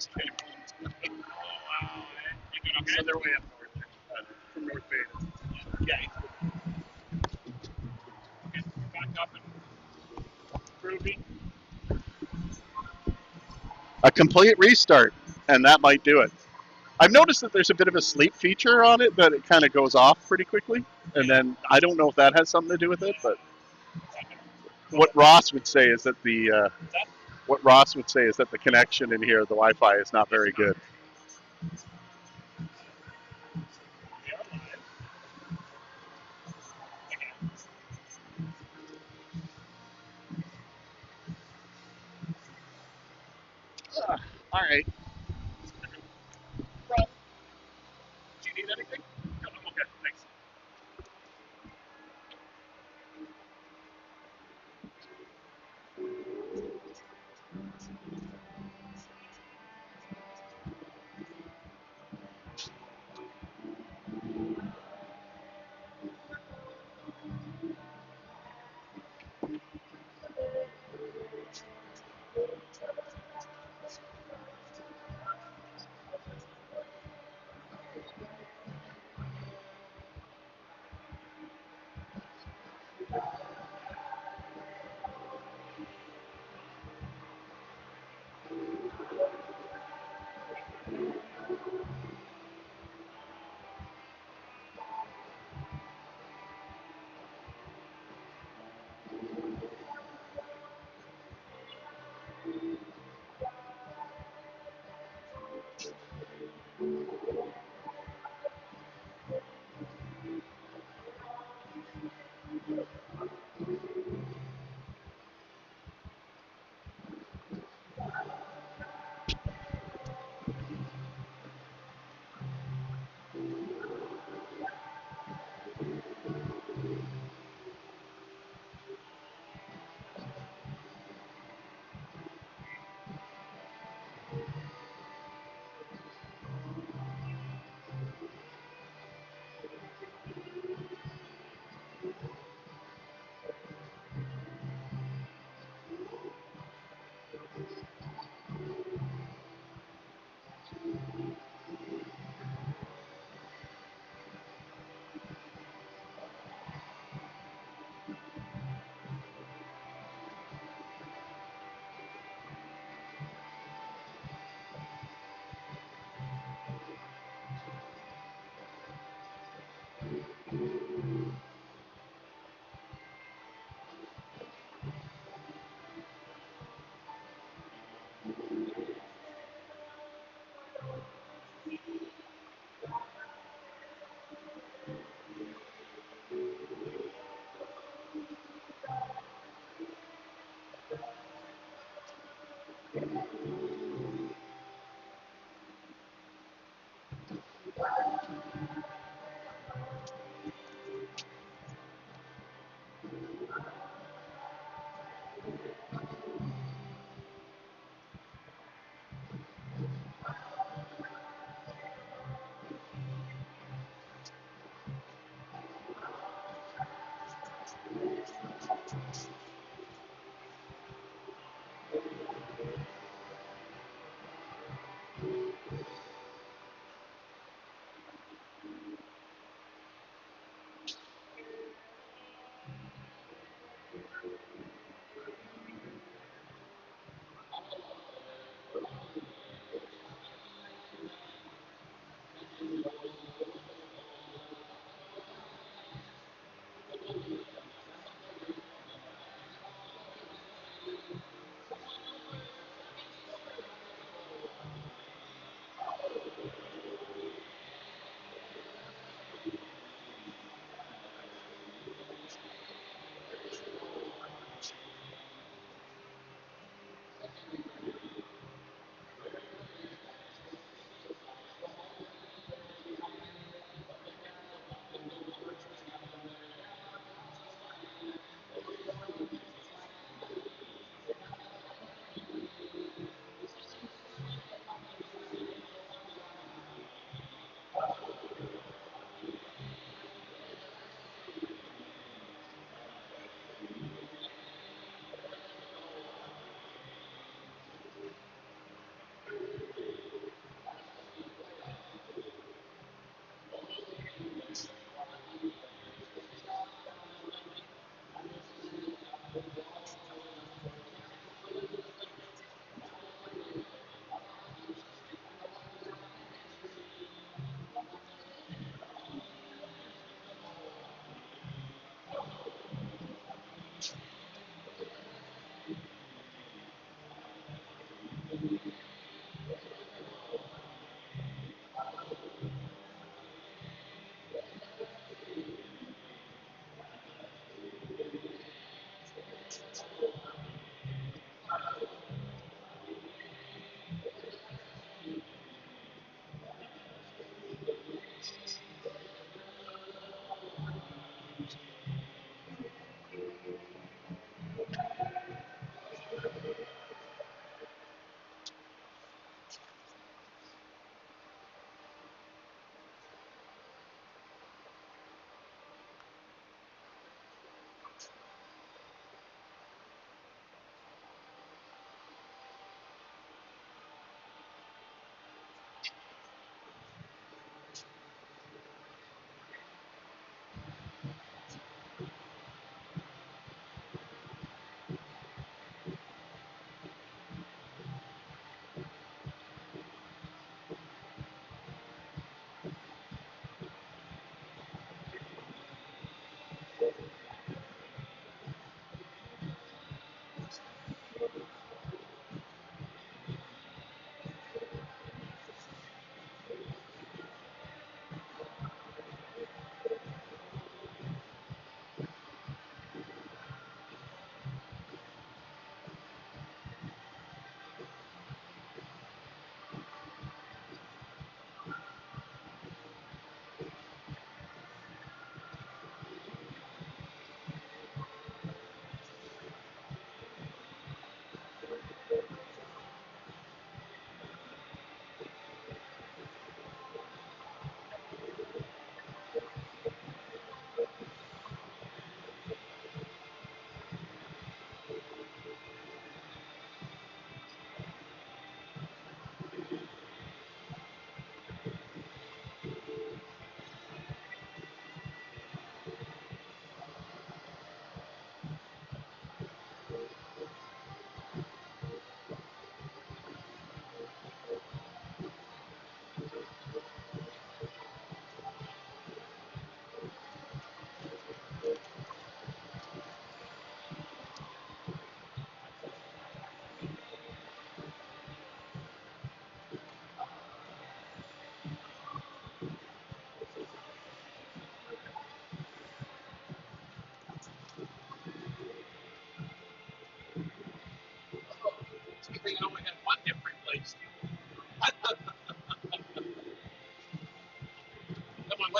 Oh, wow. You doing okay? So they're way up north from North Bay. Yeah. Okay, back up and groovy. A complete restart, and that might do it. I've noticed that there's a bit of a sleep feature on it, that it kind of goes off pretty quickly, and then I don't know if that has something to do with it, but what Ross would say is that the connection in here, the Wi-Fi, is not very good. We are live. Again. All right. Rob, do you need anything? No, I'm okay. Thanks.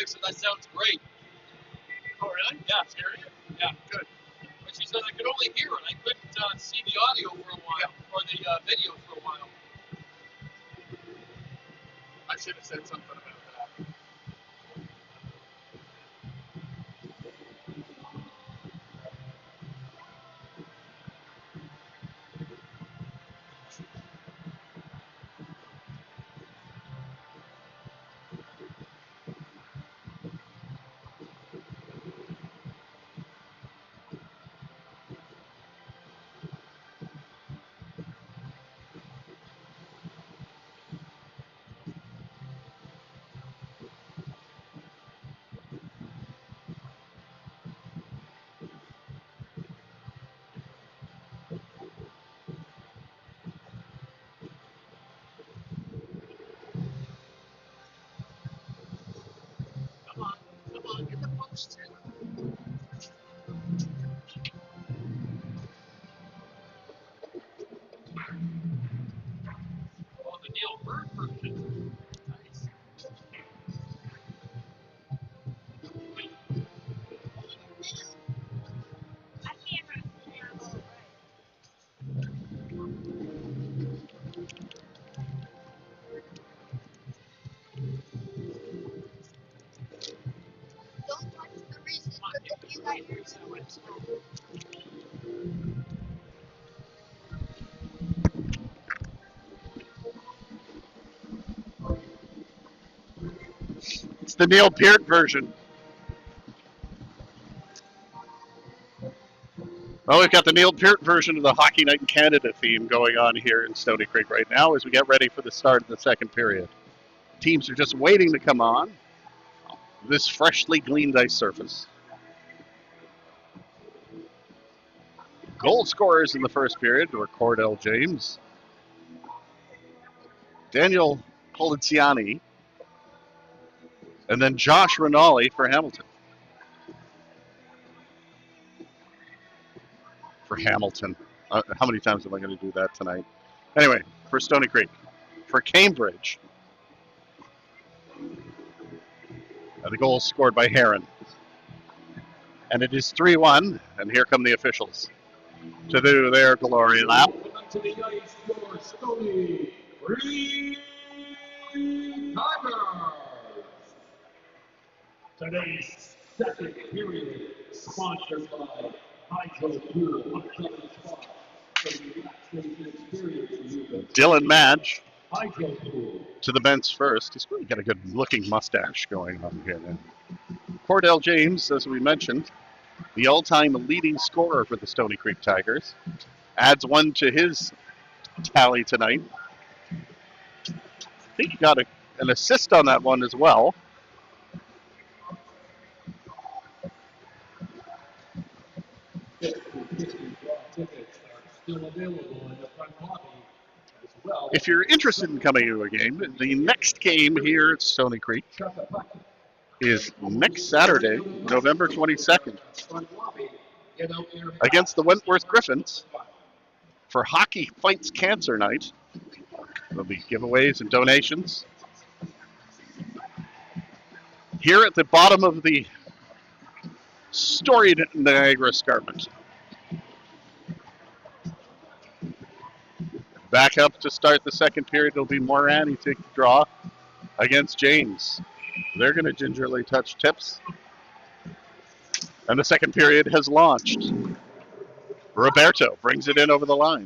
wife said that sounds great. Oh, really? Yeah. Serious? Yeah. Good. But she said I could only hear it. I couldn't see the audio for a while, or the video for a while. I should have said something about that. Come on, get the post in. Oh, the Neil Bird version. Nice. Don't touch the reason if you got your sandwich. It's the Neil Peart version. Well, we've got the Neil Peart version of the Hockey Night in Canada theme going on here in Stoney Creek right now as we get ready for the start of the second period. Teams are just waiting to come on this freshly gleaned ice surface. Goal scorers in the first period were Cordell James, Daniel Poliziani, and then Josh Rinaldi for Hamilton. How many times am I going to do that tonight? Anyway, for Stoney Creek. For Cambridge, the goal scored by Heron. And it is 3-1, and here come the officials to do their glory lap. Welcome to the ice for Stoney Creek Tigers. Today's second period sponsored by Hydro Pool 170 Spa. For the relaxation experience you Dylan Madge Hydro Pool. to the bench first. He's really got a good looking mustache going on here now. Cordell James, as we mentioned, the all-time leading scorer for the Stoney Creek Tigers, adds one to his tally tonight. I think he got an assist on that one as well. Tickets are still available in the front lobby as well. If you're interested in coming to a game, the next game here at Stoney Creek is next Saturday, November 22nd, against the Wentworth Griffins for Hockey Fights Cancer Night. There'll be giveaways and donations. Here at the bottom of the storied Niagara Escarpment. Back up to start the second period, it'll be Morani take the draw against James. They're going to gingerly touch tips. And the second period has launched. Roberto brings it in over the line.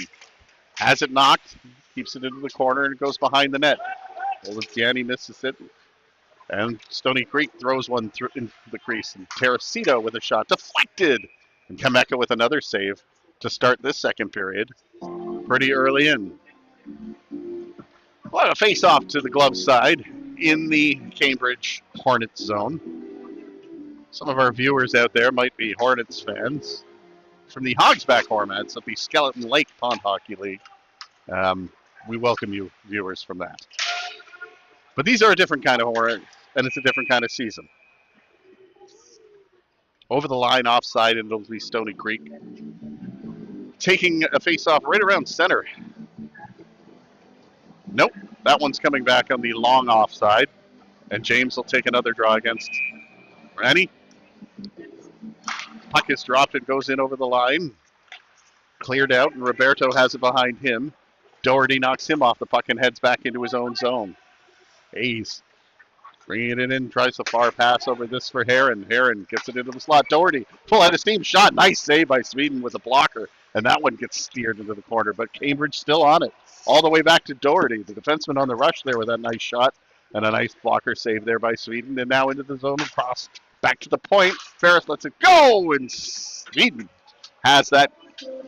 Has it knocked, keeps it into the corner, and it goes behind the net. Oliviani misses it. And Stoney Creek throws one through into the crease. And Teresito with a shot deflected. And Kameka with another save to start this second period. Pretty early in. Well, a face-off to the glove side in the Cambridge Hornets zone. Some of our viewers out there might be Hornets fans. From the Hogsback Hornets of the Skeleton Lake Pond Hockey League. We welcome you, viewers, from that. But these are a different kind of Hornets, and it's a different kind of season. Over the line, offside, and it'll be Stoney Creek. Taking a face-off right around center. Nope, that one's coming back on the long offside. And James will take another draw against Ranny. Puck is dropped and goes in over the line. Cleared out, and Roberto has it behind him. Doherty knocks him off the puck and heads back into his own zone. Hayes bringing it in, tries a far pass over this for Heron. Heron gets it into the slot. Doherty, full out of steam shot. Nice save by Sweden with a blocker. And that one gets steered into the corner, but Cambridge still on it. All the way back to Doherty. The defenseman on the rush there with that nice shot. And a nice blocker save there by Sweden. And now into the zone across. Back to the point. Ferris lets it go. And Sweden has that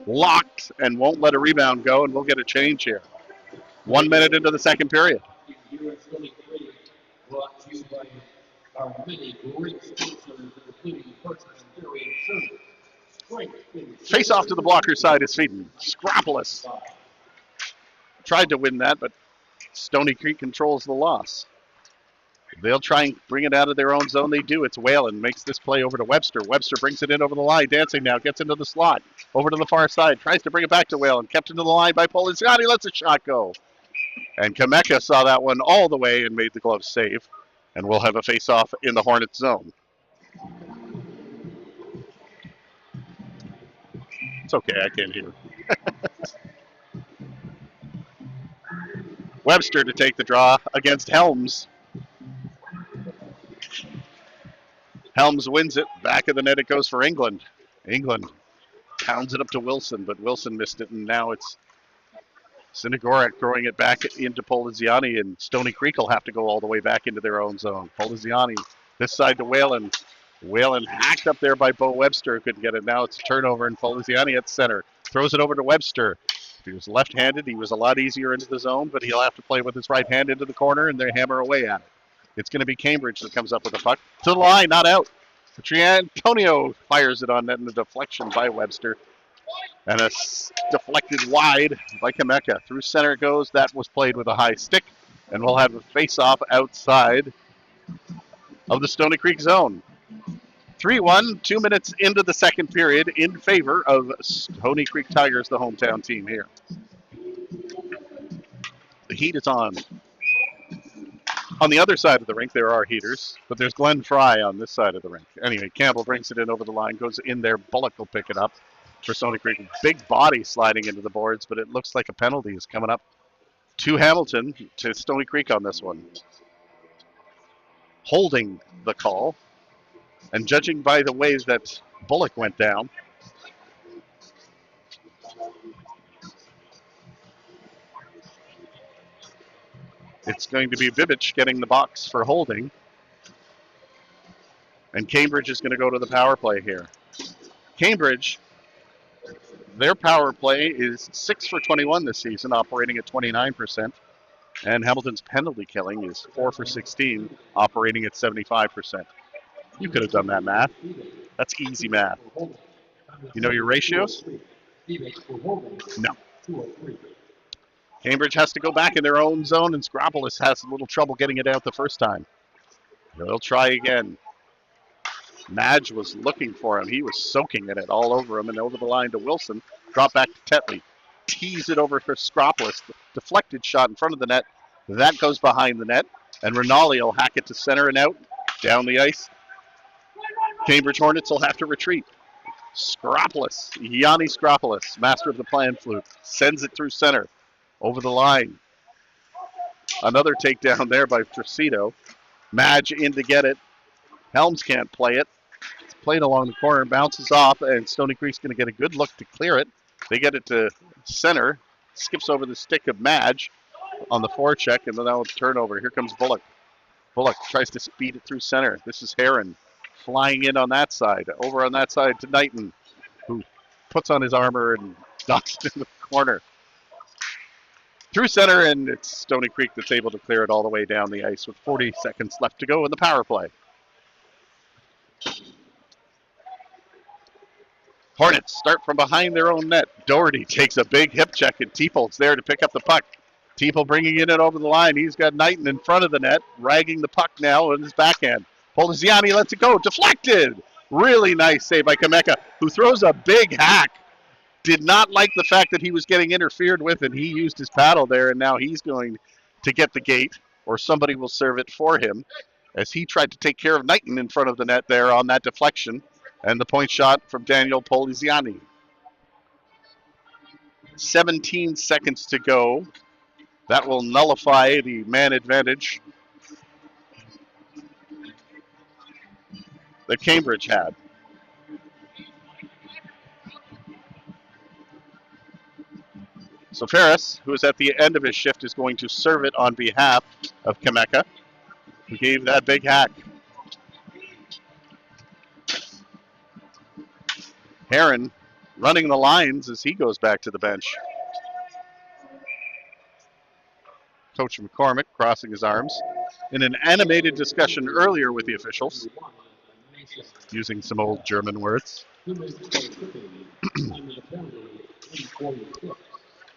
locked and won't let a rebound go. And we'll get a change here. 1 minute into the second period. Brought to you by our many great sponsors, including First and Dairy Insurance. Face off to the blocker side is Sweden. Scropolis tried to win that, but Stoney Creek controls the loss. They'll try and bring it out of their own zone. They do. It's Whalen. Makes this play over to Webster. Webster brings it in over the line. Dancing now. Gets into the slot. Over to the far side. Tries to bring it back to Whalen. Kept into the line by Poliziani. Lets a shot go. And Kameka saw that one all the way and made the glove save. And we'll have a face-off in the Hornets zone. It's okay. I can't hear. Webster to take the draw against Helms. Helms wins it. Back of the net it goes for England. England pounds it up to Wilson, but Wilson missed it, and now it's Sinagorak throwing it back into Poliziani, and Stoney Creek will have to go all the way back into their own zone. Poliziani this side to Whalen. Whalen hacked up there by Bo Webster. Couldn't get it. Now it's a turnover, and Poliziani at center. Throws it over to Webster. If he was left-handed, he was a lot easier into the zone, but he'll have to play with his right hand into the corner, and they hammer away at it. It's going to be Cambridge that comes up with the puck. To the line, not out. Triantonio fires it on net in the deflection by Webster. And a deflected wide by Kameka. Through center it goes. That was played with a high stick. And we'll have a face-off outside of the Stoney Creek zone. 3-1, 2 minutes into the second period in favor of Stoney Creek Tigers, the hometown team here. The heat is on. On the other side of the rink, there are heaters, but there's Glenn Fry on this side of the rink. Anyway, Campbell brings it in over the line, goes in there. Bullock will pick it up for Stoney Creek. Big body sliding into the boards, but it looks like a penalty is coming up to Hamilton, to Stoney Creek on this one. Holding the call, and judging by the way that Bullock went down, it's going to be Vivich getting the box for holding. And Cambridge is going to go to the power play here. Cambridge, their power play is 6 for 21 this season, operating at 29%. And Hamilton's penalty killing is 4 for 16, operating at 75%. You could have done that math. That's easy math. You know your ratios? No. Cambridge has to go back in their own zone, and Scropolis has a little trouble getting it out the first time. They'll try again. Madge was looking for him. He was soaking in it all over him and over the line to Wilson. Drop back to Tetley. Tease it over for Scropolis. Deflected shot in front of the net. That goes behind the net. And Rinaldi will hack it to center and out. Down the ice. Cambridge Hornets will have to retreat. Scropolis. Yanni Scropolis, master of the plan flute. Sends it through center. Over the line. Another takedown there by Tracito. Madge in to get it. Helms can't play it. It's played along the corner, bounces off, and Stoney Creek's going to get a good look to clear it. They get it to center. Skips over the stick of Madge on the forecheck, and then now it's turnover. Here comes Bullock. Bullock tries to speed it through center. This is Heron flying in on that side. Over on that side to Knighton, who puts on his armor and knocks it in the corner. Through center, and it's Stoney Creek that's able to clear it all the way down the ice with 40 seconds left to go in the power play. Hornets start from behind their own net. Doherty takes a big hip check, and Teeple's there to pick up the puck. Teeple bringing it in over the line. He's got Knighton in front of the net, ragging the puck now in his backhand. Poliziani lets it go. Deflected! Really nice save by Kameka, who throws a big hack. Did not like the fact that he was getting interfered with, and he used his paddle there, and now he's going to get the gate, or somebody will serve it for him. as he tried to take care of Knighton in front of the net there on that deflection. And the point shot from Daniel Poliziani. 17 seconds to go. That will nullify the man advantage that Cambridge had. So Ferris, who is at the end of his shift, is going to serve it on behalf of Kameka, who gave that big hack. Heron running the lines as he goes back to the bench. Coach McCormick crossing his arms in an animated discussion earlier with the officials, using some old German words.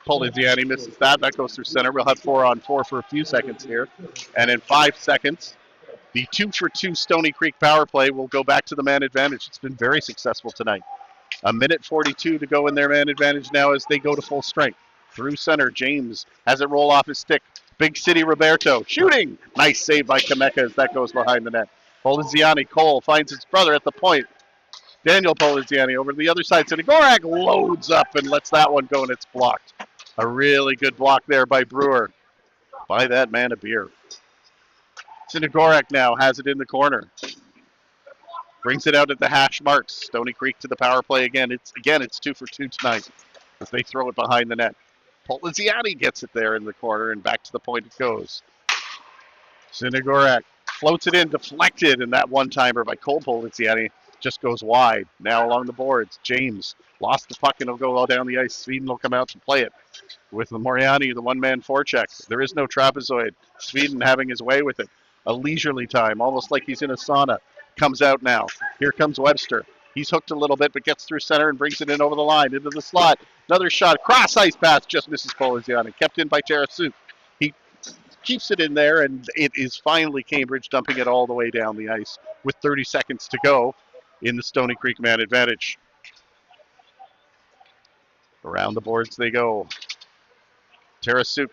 Poliziani misses that. That goes through center. We'll have 4-on-4 for a few seconds here. And in 5 seconds, the 2-for-2 Stoney Creek power play will go back to the man advantage. It's been very successful tonight. 1:42 to go in their man advantage now as they go to full strength. Through center, James has it roll off his stick. Big City Roberto shooting. Nice save by Kameka as that goes behind the net. Poliziani, Cole finds his brother at the point. Daniel Poliziani over to the other side. Sinigorak loads up and lets that one go, and it's blocked. A really good block there by Brewer. Buy that man a beer. Sinigorak now has it in the corner. Brings it out at the hash marks. Stoney Creek to the power play again. It's 2-for-2 tonight as they throw it behind the net. Poliziani gets it there in the corner, and back to the point it goes. Sinigorak floats it in, deflected, and that one-timer by Cole Poliziani just goes wide. Now along the boards, James lost the puck and it'll go all down the ice. Sweden will come out to play it with the Moriani, the one-man forecheck. There is no trapezoid. Sweden having his way with it. A leisurely time, almost like he's in a sauna. Comes out now. Here comes Webster. He's hooked a little bit, but gets through center and brings it in over the line, into the slot. Another shot, cross-ice pass, just misses Poliziani. Kept in by Tarasuk. He keeps it in there, and it is finally Cambridge dumping it all the way down the ice with 30 seconds to go in the Stoney Creek man advantage. Around the boards they go. Tarasuk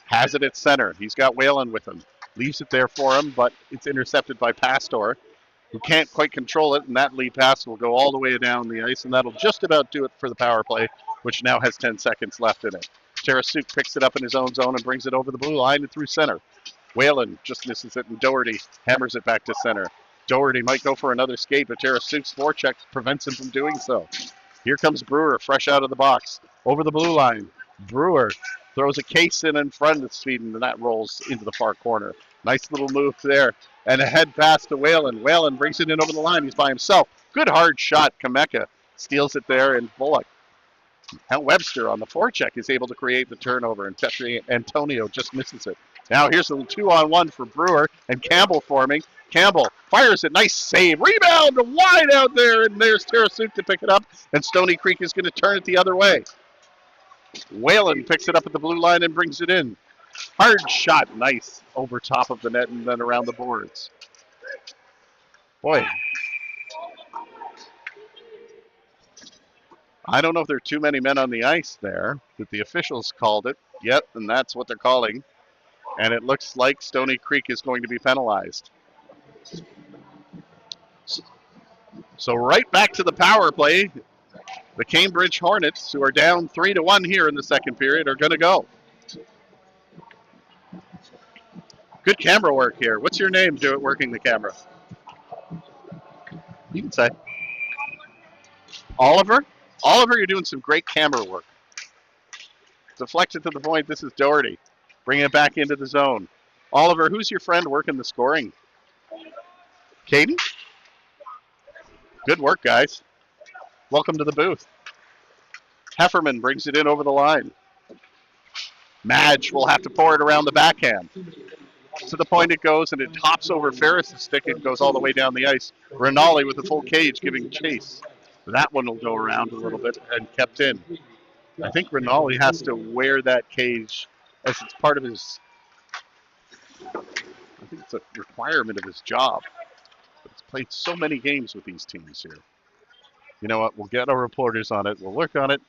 has it at center. He's got Whalen with him. Leaves it there for him, but it's intercepted by Pastor, who can't quite control it, and that lead pass will go all the way down the ice, and that'll just about do it for the power play, which now has 10 seconds left in it. Tarasuk picks it up in his own zone and brings it over the blue line and through center. Whalen just misses it, and Doherty hammers it back to center. Doherty might go for another skate, but Tarasuk's forecheck prevents him from doing so. Here comes Brewer, fresh out of the box, over the blue line. Brewer throws a case in front of Sweden, and that rolls into the far corner. Nice little move there. And a head pass to Whalen. Whalen brings it in over the line. He's by himself. Good hard shot. Kameka steals it there, and Bullock. And Webster on the forecheck is able to create the turnover, and Petri Antonio just misses it. Now here's a 2-on-1 for Brewer, and Campbell forming. Campbell fires it. Nice save. Rebound wide out there, and there's Tarasuk to pick it up, and Stoney Creek is going to turn it the other way. Whalen picks it up at the blue line and brings it in. Hard shot, nice, over top of the net and then around the boards. Boy, I don't know if there are too many men on the ice there, but the officials called it. Yep, and that's what they're calling. And it looks like Stoney Creek is going to be penalized. So right back to the power play. The Cambridge Hornets, who are down 3-1 here in the second period, are going to go. Good camera work here. What's your name, working the camera? You can say. Oliver? Oliver, you're doing some great camera work. Deflected to the point. This is Doherty. Bringing it back into the zone. Oliver, who's your friend working the scoring? Katie? Good work, guys. Welcome to the booth. Hefferman brings it in over the line. Madge will have to pour it around the backhand. To the point it goes, and it hops over Ferris's stick and goes all the way down the ice. Rinaldi with a full cage giving chase. That one will go around a little bit and kept in. I think Rinaldi has to wear that cage as it's part of his, I think it's a requirement of his job. But he's played so many games with these teams here. You know what? We'll get our reporters on it. We'll work on it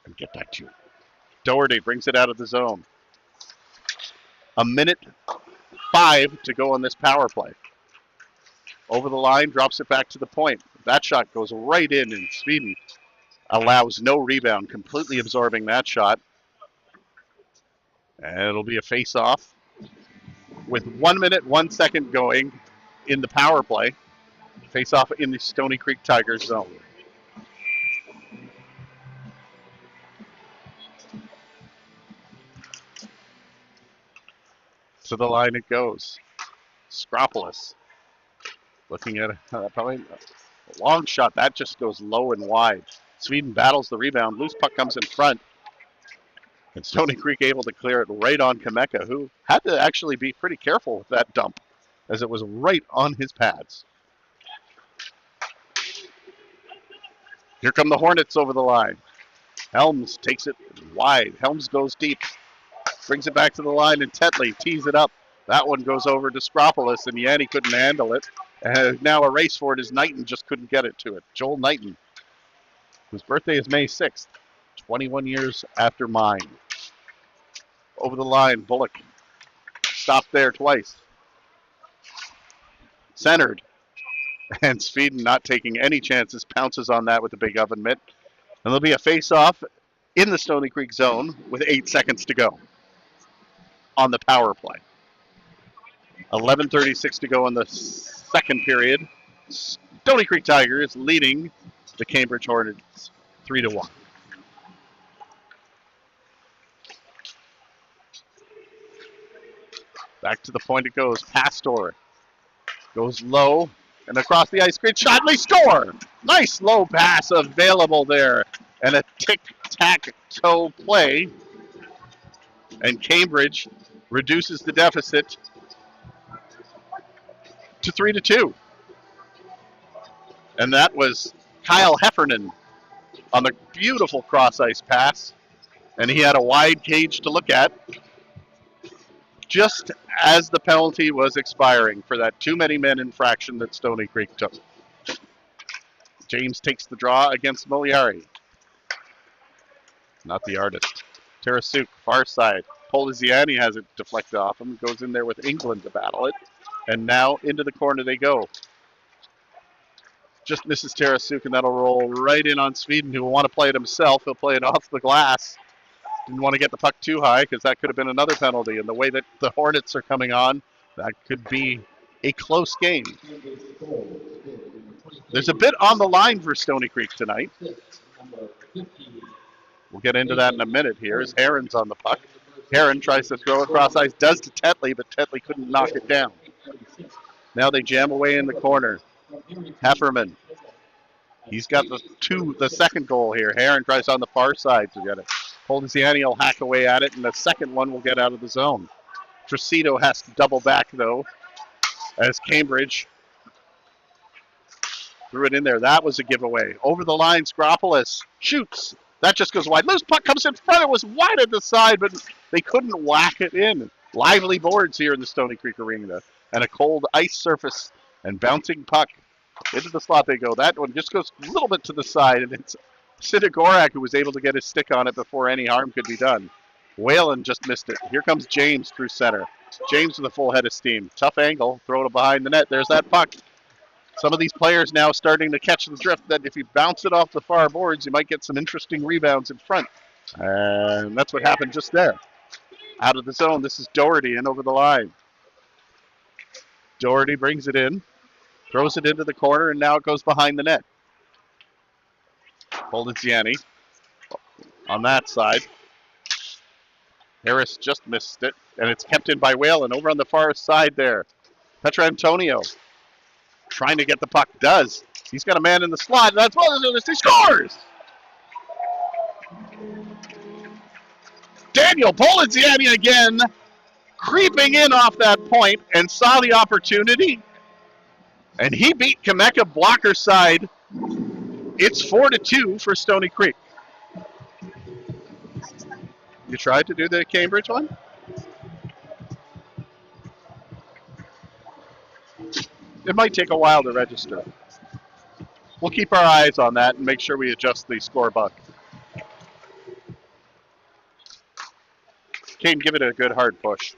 and get back to you. Doherty brings it out of the zone. 1:05 5 to go on this power play. Over the line, drops it back to the point. That shot goes right in, and Sweden allows no rebound, completely absorbing that shot. And it'll be a face-off with 1 minute, 1 second going in the power play. Face-off in the Stoney Creek Tigers zone. To the line it goes. Skropolis looking at probably a long shot. That just goes low and wide. Sweden battles the rebound. Loose puck comes in front. And Stoney Creek able to clear it right on Kameka, who had to actually be pretty careful with that dump, as it was right on his pads. Here come the Hornets over the line. Helms takes it wide. Helms goes deep. Brings it back to the line, and Tetley tees it up. That one goes over to Skropolis, and Yanni couldn't handle it. And now a race for it as Knighton just couldn't get it to it. Joel Knighton, whose birthday is May 6th, 21 years after mine. Over the line, Bullock stopped there twice. Centered. And Sweden, not taking any chances, pounces on that with a big oven mitt. And there'll be a face-off in the Stoney Creek zone with 8 seconds to go on the power play. 11:36 to go in the second period. Stoney Creek Tigers leading the Cambridge Hornets 3-1. Back to the point it goes. Pastor goes low and across the ice. Great shot. They score. Nice low pass available there. And a tic-tac-toe play. And Cambridge reduces the deficit to 3-2. And that was Kyle Heffernan on the beautiful cross-ice pass. And he had a wide cage to look at just as the penalty was expiring for that too many men infraction that Stoney Creek took. James takes the draw against Moliari. Not the artist. Tarasuk, far side. Poliziani has it deflected off him. Goes in there with England to battle it. And now into the corner they go. Just misses Tarasuk, and that'll roll right in on Sweden, who will want to play it himself. He'll play it off the glass. Didn't want to get the puck too high because that could have been another penalty. And the way that the Hornets are coming on, that could be a close game. There's a bit on the line for Stoney Creek tonight. We'll get into that in a minute here as Heron's on the puck. Heron tries to throw across ice, does to Tetley, but Tetley couldn't knock it down. Now they jam away in the corner. Hefferman. He's got the second goal here. Heron tries on the far side to get it. Poliziani will hack away at it, and the second one will get out of the zone. Tracito has to double back, though, as Cambridge threw it in there. That was a giveaway. Over the line, Skropolis shoots. That just goes wide. Loose puck comes in front. It was wide at the side, but they couldn't whack it in. Lively boards here in the Stoney Creek Arena. And a cold ice surface and bouncing puck. Into the slot they go. That one just goes a little bit to the side, and it's Sidigorak who was able to get his stick on it before any harm could be done. Whalen just missed it. Here comes James through center. James with a full head of steam. Tough angle. Throw it behind the net. There's that puck. Some of these players now starting to catch the drift that if you bounce it off the far boards, you might get some interesting rebounds in front. And that's what happened just there. Out of the zone, this is Doherty in over the line. Doherty brings it in, throws it into the corner, and now it goes behind the net. Poliziani on that side. Harris just missed it, and it's kept in by Whalen over on the far side there. Petrantonio trying to get the puck. Does. He's got a man in the slot, and that's what he scores! Daniel Poliziani again, creeping in off that point and saw the opportunity. And he beat Kameka blocker side. It's 4-2 for Stoney Creek. You tried to do the Cambridge one? It might take a while to register. We'll keep our eyes on that and make sure we adjust the score buck. Kane, give it a good hard push.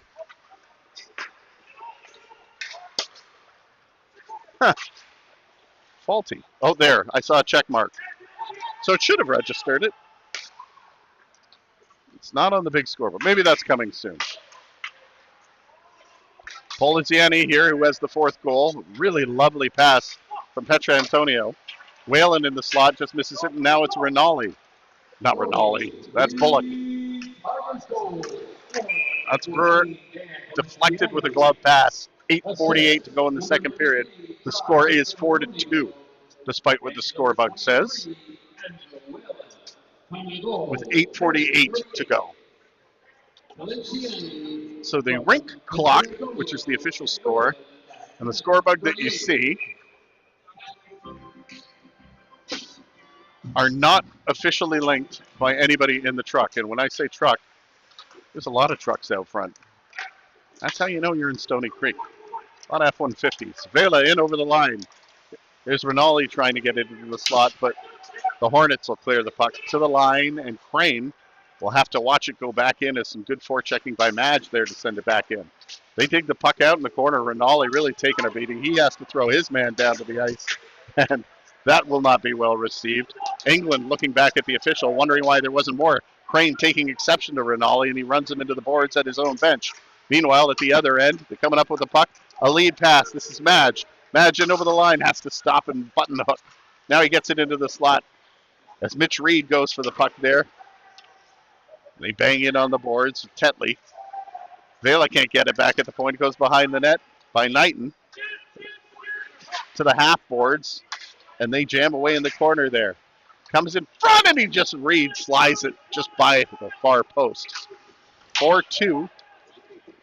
Faulty. Oh, there. I saw a check mark. So it should have registered it. It's not on the big scoreboard. Maybe that's coming soon. Poliziani here, who has the fourth goal. Really lovely pass from Petra Antonio. Whalen in the slot just misses it, and now it's Rinaldi. Not Rinaldi. That's Bullock. That's Brewer deflected with a glove pass. 8:48 to go in the second period. The score is 4-2, despite what the score bug says, with 8:48 to go. So the rink clock, which is the official score, and the score bug that you see are not officially linked by anybody in the truck. And when I say truck, there's a lot of trucks out front. That's how you know you're in Stoney Creek. A lot of F-150s. Vela in over the line. There's Rinaldi trying to get it into the slot, but the Hornets will clear the puck to the line, and Crane will have to watch it go back in as some good forechecking by Madge there to send it back in. They dig the puck out in the corner. Rinaldi really taking a beating. He has to throw his man down to the ice, and that will not be well received. England looking back at the official, wondering why there wasn't more. Crane taking exception to Rinaldi, and he runs him into the boards at his own bench. Meanwhile, at the other end, they're coming up with the puck. A lead pass. This is Madge. Madge in over the line, has to stop and button hook. Now he gets it into the slot as Mitch Reed goes for the puck there. They bang in on the boards. Tetley. Vela can't get it back at the point. It goes behind the net by Knighton to the half boards, and they jam away in the corner there. Comes in front, and he just Reed slides it just by the far post. 4-2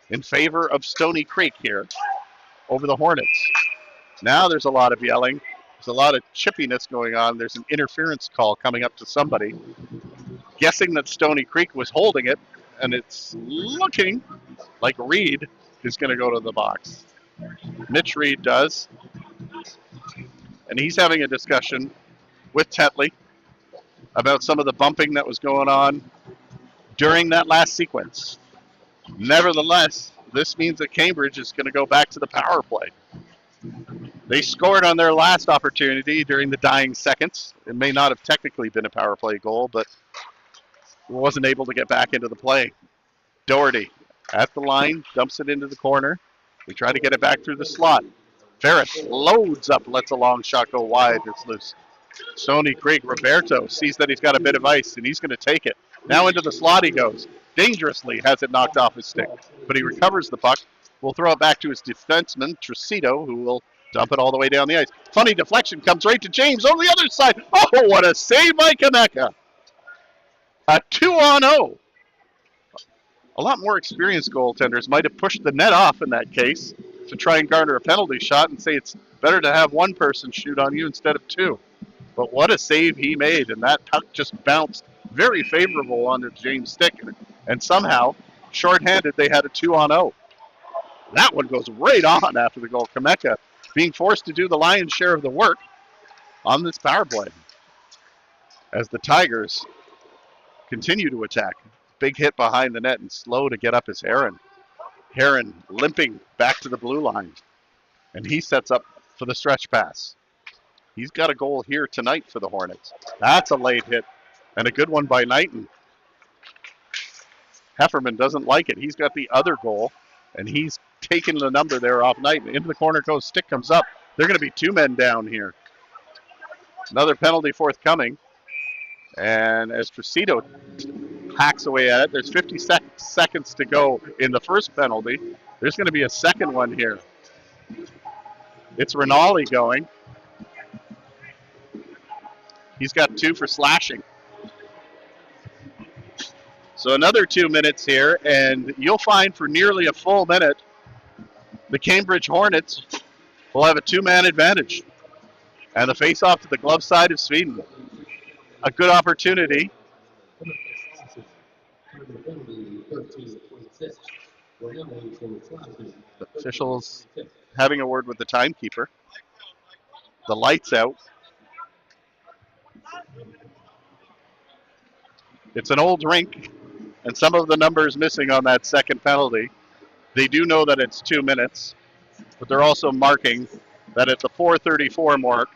in favor of Stoney Creek here over the Hornets. Now there's a lot of yelling. There's a lot of chippiness going on. There's an interference call coming up to somebody. Guessing that Stoney Creek was holding it, and it's looking like Reed is going to go to the box. Mitch Reed does. And he's having a discussion with Tetley about some of the bumping that was going on during that last sequence. Nevertheless, this means that Cambridge is going to go back to the power play. They scored on their last opportunity during the dying seconds. It may not have technically been a power play goal, but wasn't able to get back into the play. Doherty at the line, dumps it into the corner. We try to get it back through the slot. Ferris loads up, lets a long shot go wide. It's loose. Stoney Creek, Roberto sees that he's got a bit of ice, and he's going to take it. Now into the slot he goes. Dangerously has it knocked off his stick, but he recovers the puck. Will throw it back to his defenseman, Tricito, who will dump it all the way down the ice. Funny deflection comes right to James on the other side. Oh, what a save by Kameka. A 2-on-0. A lot more experienced goaltenders might have pushed the net off in that case to try and garner a penalty shot and say it's better to have one person shoot on you instead of two. But what a save he made, and that puck just bounced very favorable onto James' stick. And somehow, shorthanded, they had a 2-on-0. That one goes right on after the goal. Kameka being forced to do the lion's share of the work on this power play as the Tigers continue to attack. Big hit behind the net and slow to get up is Heron. Heron limping back to the blue line. And he sets up for the stretch pass. He's got a goal here tonight for the Hornets. That's a late hit and a good one by Knighton. Hefferman doesn't like it. He's got the other goal, and he's taken the number there off Knighton. Into the corner goes, stick comes up. They're going to be two men down here. Another penalty forthcoming. And as Tricito hacks away at it, there's 50 seconds to go in the first penalty. There's going to be a second one here. It's Rinaldi going. He's got 2 for slashing. So another 2 minutes here, and you'll find for nearly a full minute, the Cambridge Hornets will have a 2-man advantage. And the face-off to the glove side of Sweden. A good opportunity. The officials having a word with the timekeeper. The lights out. It's an old rink, and some of the numbers missing on that second penalty. They do know that it's 2 minutes, but they're also marking that at the 4:34 mark,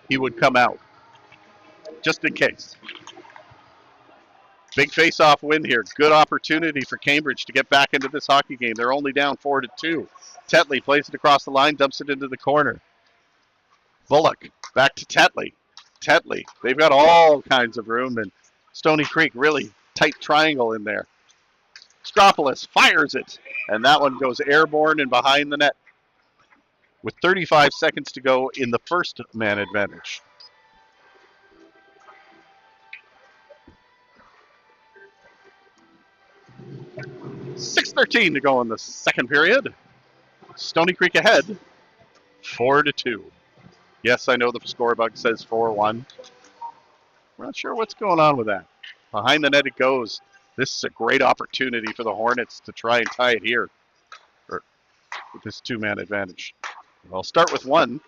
he would come out, just in case. Big face-off win here. Good opportunity for Cambridge to get back into this hockey game. They're only down 4-2. Tetley plays it across the line, dumps it into the corner. Bullock back to Tetley. Tetley, they've got all kinds of room, and Stoney Creek really tight triangle in there. Skropolis fires it, and that one goes airborne and behind the net with 35 seconds to go in the first man advantage. .6:13 to go in the second period. Stoney Creek ahead, 4-2. Yes, I know the scorebug says 4-1. We're not sure what's going on with that. Behind the net it goes. This is a great opportunity for the Hornets to try and tie it here with this two-man advantage. I'll start with one.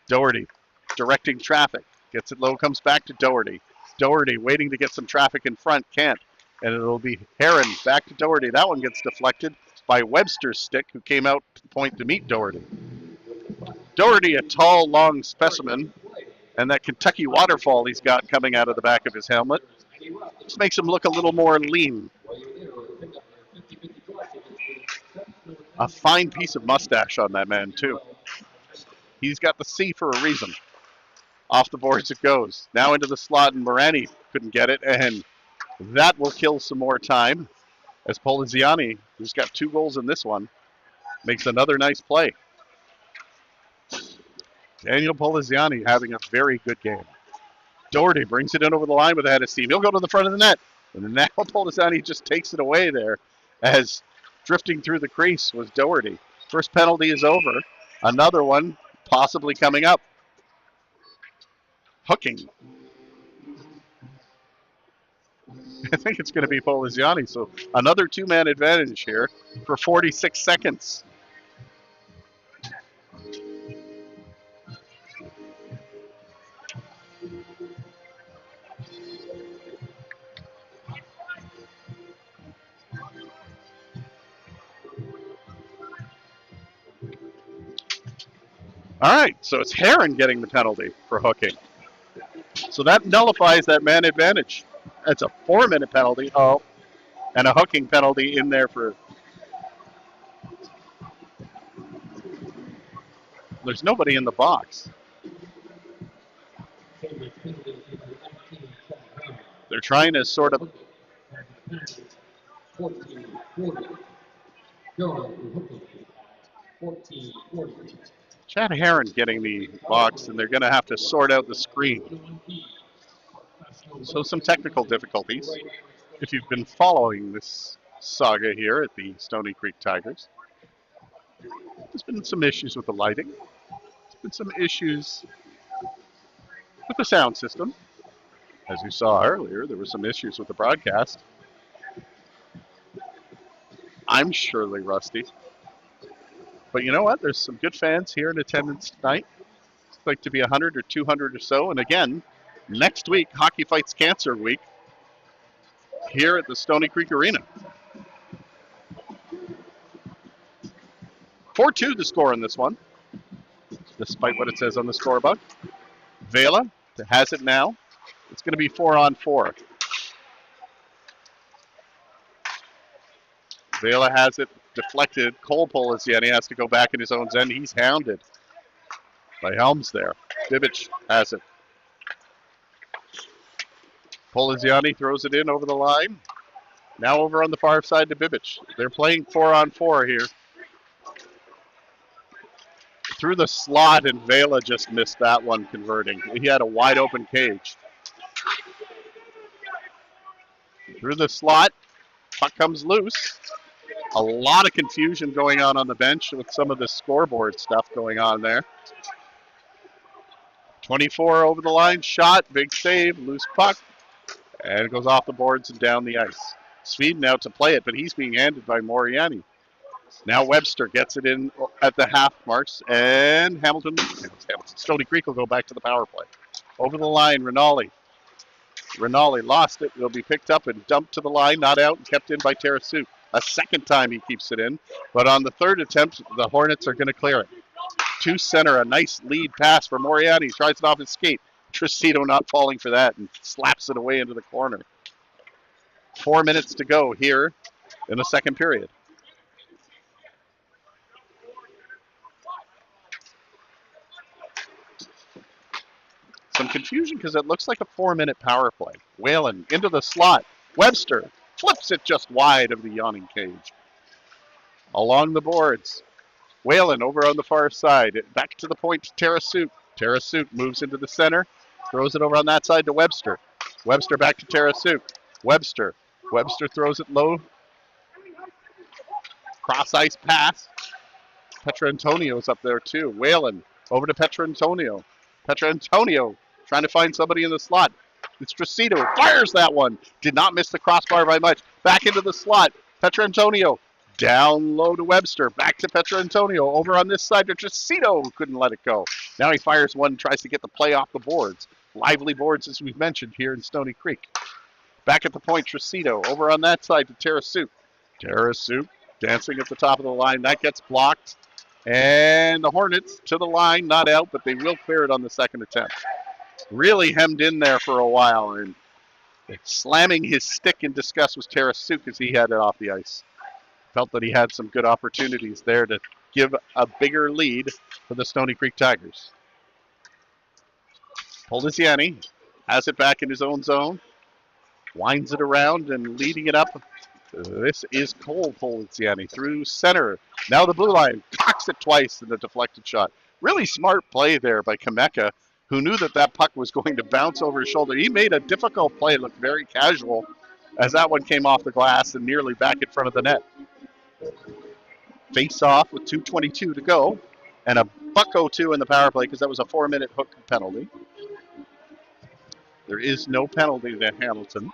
Doherty directing traffic. Gets it low, comes back to Doherty. Doherty waiting to get some traffic in front, can't. And it'll be Heron back to Doherty. That one gets deflected by Webster's stick, who came out to the point to meet Doherty. Doherty, a tall, long specimen, and that Kentucky waterfall he's got coming out of the back of his helmet just makes him look a little more lean. A fine piece of mustache on that man, too. He's got the C for a reason. Off the boards it goes. Now into the slot, and Morani couldn't get it, and that will kill some more time as Poliziani, who's got 2 goals in this one, makes another nice play. Daniel Poliziani having a very good game. Doherty brings it in over the line with a head of steam. He'll go to the front of the net. And now Poliziani just takes it away there as drifting through the crease was Doherty. First penalty is over. Another one possibly coming up. Hooking. I think it's going to be Poliziani. So another two-man advantage here for 46 seconds. All right, so it's Heron getting the penalty for hooking. So that nullifies that man advantage. That's a 4-minute penalty. Oh, and a hooking penalty in there for... There's nobody in the box. They're trying to sort of... Chad Heron getting the box, and they're going to have to sort out the screen. So some technical difficulties. If you've been following this saga here at the Stoney Creek Tigers, there's been some issues with the lighting. There's been some issues with the sound system. As you saw earlier, there were some issues with the broadcast. I'm surely rusty. But you know what? There's some good fans here in attendance tonight. It's like to be 100 or 200 or so. And again, next week, Hockey Fights Cancer Week here at the Stoney Creek Arena. 4-2 the score in this one, despite what it says on the scorebook. Vela has it now. It's going to be 4-on-4. Vela has it deflected. Cole Poliziani has to go back in his own end. He's hounded by Helms there. Bibic has it. Poliziani throws it in over the line. Now over on the far side to Bibic. They're playing 4-on-4 here. Through the slot, and Vela just missed that one converting. He had a wide open cage. Through the slot, puck comes loose. A lot of confusion going on the bench with some of the scoreboard stuff going on there. 24 over the line, shot, big save, loose puck, and it goes off the boards and down the ice. Sweden out to play it, but he's being handed by Moriani. Now Webster gets it in at the half marks, and Stoney Creek will go back to the power play. Over the line, Rinaldi. Rinaldi lost it. It'll be picked up and dumped to the line, not out, and kept in by Tarasu. A second time he keeps it in, but on the third attempt, the Hornets are going to clear it. To center, a nice lead pass for Moriarty. Tries it off his skate. Tricito not falling for that and slaps it away into the corner. 4 minutes to go here in the second period. Some confusion because it looks like a 4-minute power play. Whalen into the slot. Webster flips it just wide of the yawning cage. Along the boards. Whalen over on the far side. Back to the point to Tarasuk. Tarasuk moves into the center. Throws it over on that side to Webster. Webster back to Tarasuk. Webster. Webster throws it low. Cross ice pass. Petrantonio's up there too. Whalen over to Petrantonio. Petrantonio trying to find somebody in the slot. It's Tricito. Fires that one. Did not miss the crossbar by much. Back into the slot. Petrantonio. Down low to Webster. Back to Petrantonio. Over on this side to Tricito. Couldn't let it go. Now he fires one. Tries to get the play off the boards. Lively boards as we've mentioned here in Stoney Creek. Back at the point, Tricito. Over on that side to Tarasuk. Tarasuk dancing at the top of the line. That gets blocked. And the Hornets to the line. Not out, but they will clear it on the second attempt. Really hemmed in there for a while. And slamming his stick in disgust was Tarasuk as he had it off the ice. Felt that he had some good opportunities there to give a bigger lead for the Stoney Creek Tigers. Polisiani has it back in his own zone. Winds it around and leading it up. This is Cole Polisiani through center. Now the blue line cocks it twice in the deflected shot. Really smart play there by Kameka, who knew that that puck was going to bounce over his shoulder. He made a difficult play, looked very casual as that one came off the glass and nearly back in front of the net. Face off with 2:22 to go and a $1.02 in the power play because that was a 4-minute hook penalty. There is no penalty to Hamilton.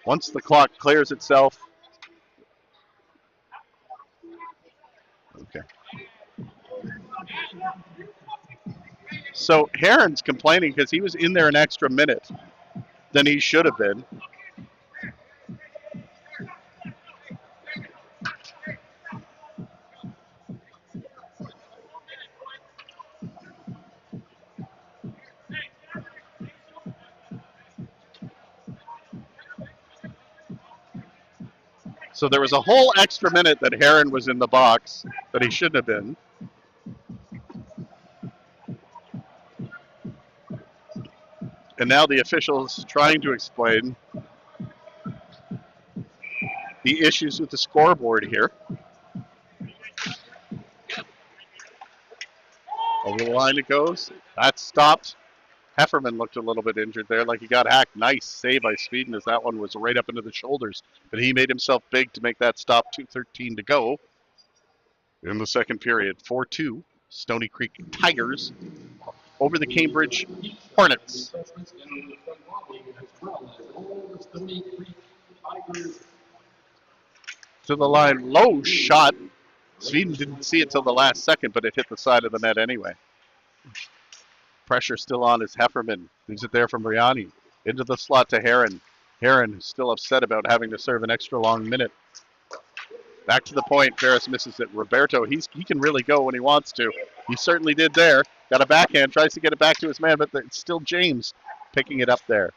Once the clock clears itself. Okay. So Heron's complaining because he was in there an extra minute than he should have been. So there was a whole extra minute that Heron was in the box that he shouldn't have been. And now the officials trying to explain the issues with the scoreboard here. Over the line it goes. That's stopped. Hefferman looked a little bit injured there, like he got hacked. Nice save by Sweden as that one was right up into the shoulders. But he made himself big to make that stop. 2:13 to go in the second period. 4-2, Stoney Creek Tigers over the Cambridge Hornets. To the line, low shot. Sweden didn't see it till the last second, but it hit the side of the net anyway. Pressure still on as Hefferman leaves it there from Riani. Into the slot to Heron. Heron still upset about having to serve an extra long minute. Back to the point. Ferris misses it. Roberto, he can really go when he wants to. He certainly did there. Got a backhand. Tries to get it back to his man, but it's still James picking it up there.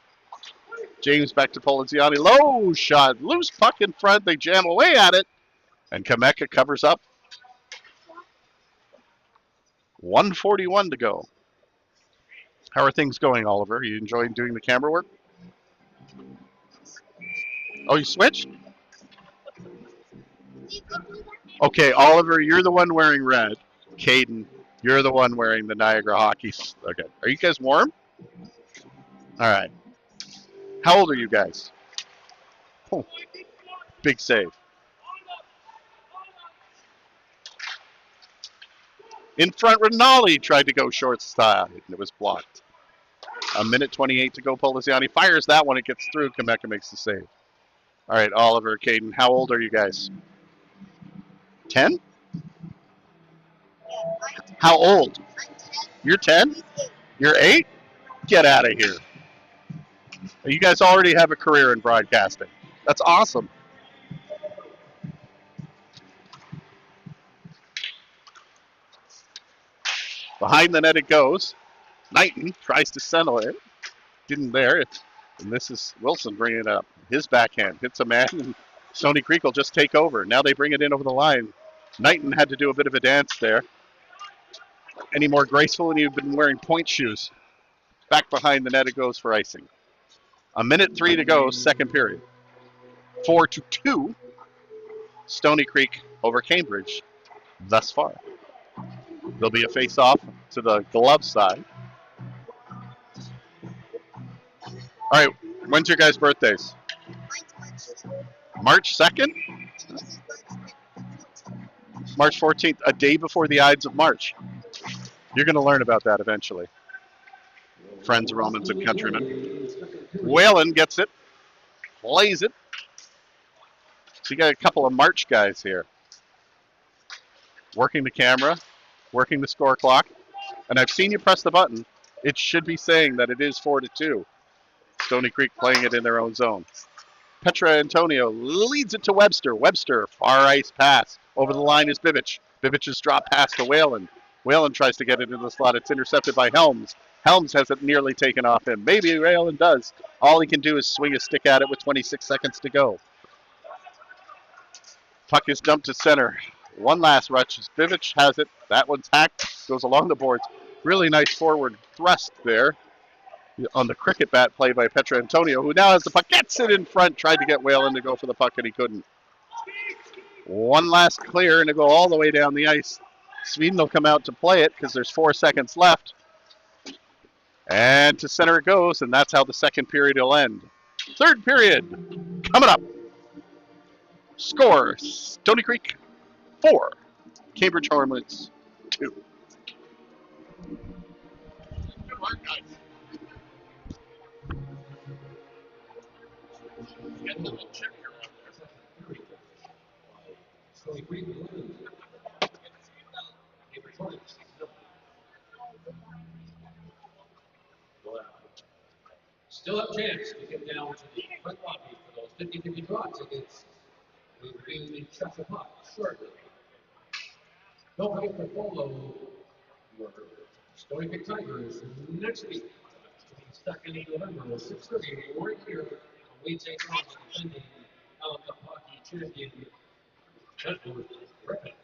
James back to Polisiani. Low shot. Loose puck in front. They jam away at it. And Kameka covers up. 1:41 to go. How are things going, Oliver? Are you enjoying doing the camera work? Oh, you switched? Okay, Oliver, you're the one wearing red. Caden, you're the one wearing the Niagara hockey. Okay. Are you guys warm? All right. How old are you guys? Oh, big save. In front, Rinaldi tried to go short side, and it was blocked. 1:28 to go. Polisiani fires that one. It gets through. Kameka makes the save. All right, Oliver, Caden, how old are you guys? 10? How old? You're 10? You're 8? Get out of here. You guys already have a career in broadcasting. That's awesome. Behind the net it goes. Knighton tries to settle it. Didn't there. And this is Wilson bringing it up. His backhand hits a man, and Stoney Creek will just take over. Now they bring it in over the line. Knighton had to do a bit of a dance there. Any more graceful, and you've been wearing point shoes. Back behind the net it goes for icing. 1:03 to go, second period. 4-2, Stoney Creek over Cambridge thus far. There'll be a face-off to the glove side. All right, when's your guys' birthdays? March 2nd? March 14th, a day before the Ides of March. You're going to learn about that eventually. Friends, Romans, and countrymen. Whalen gets it, plays it. So you got a couple of March guys here. Working the camera, working the score clock. And I've seen you press the button. It should be saying that it is 4-2. Stoney Creek playing it in their own zone. Petra Antonio leads it to Webster. Webster, far ice pass. Over the line is Bibic. Bibic's drop pass to Whalen. Whalen tries to get it into the slot. It's intercepted by Helms. Helms has it nearly taken off him. Maybe Whalen does. All he can do is swing a stick at it with 26 seconds to go. Puck is dumped to center. One last rush. Bibic has it. That one's hacked. Goes along the boards. Really nice forward thrust there on the cricket bat play by Petra Antonio, who now has the puck. Gets it in front. Tried to get Whalen to go for the puck, and he couldn't. One last clear, and to go all the way down the ice. Sweden will come out to play it because there's 4 seconds left. And to center it goes, and that's how the second period will end. Third period coming up. Score, Stoney Creek 4, Cambridge Hornets 2. Good work, guys. Getting a little chip here on there. Stoney Creek wins. Cambridge Hornets. Still have a chance to get down to the front lobby for those 50-50 draw tickets. We'll be in Cheshire Park shortly. Don't forget to follow your Stoney Creek Tigers next week. The 2nd of November, 6:30, right here. We take on the defending Allen Cup hockey champion, Chetwood Rapids.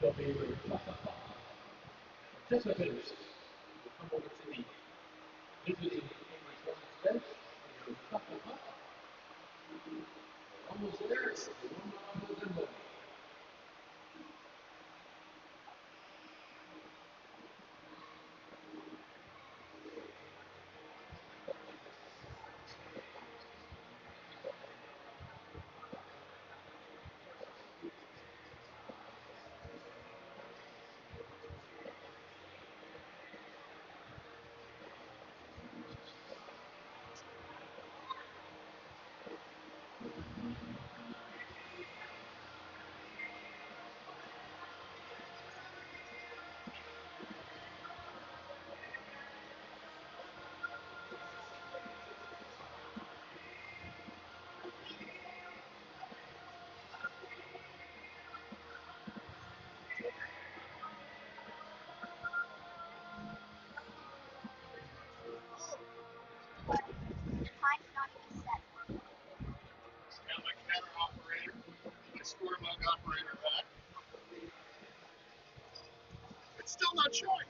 They'll be able to tuck the puck. Participants will come over to the visiting Cambridge Hornets bench. They're going to tuck the puck. They're almost there. It's the 1-mile window. Time's not even set. Got my camera operator, my score mug operator back. It's still not showing.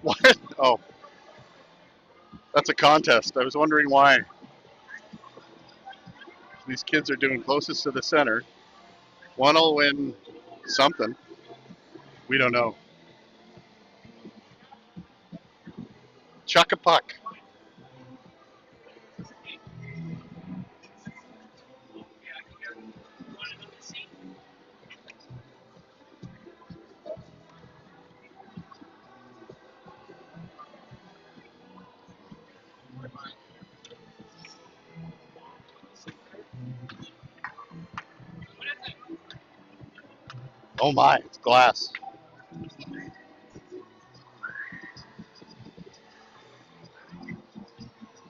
What? Oh, that's a contest. I was wondering why. These kids are doing closest to the center. One will win something. We don't know. Chuck a puck. Oh my, it's glass.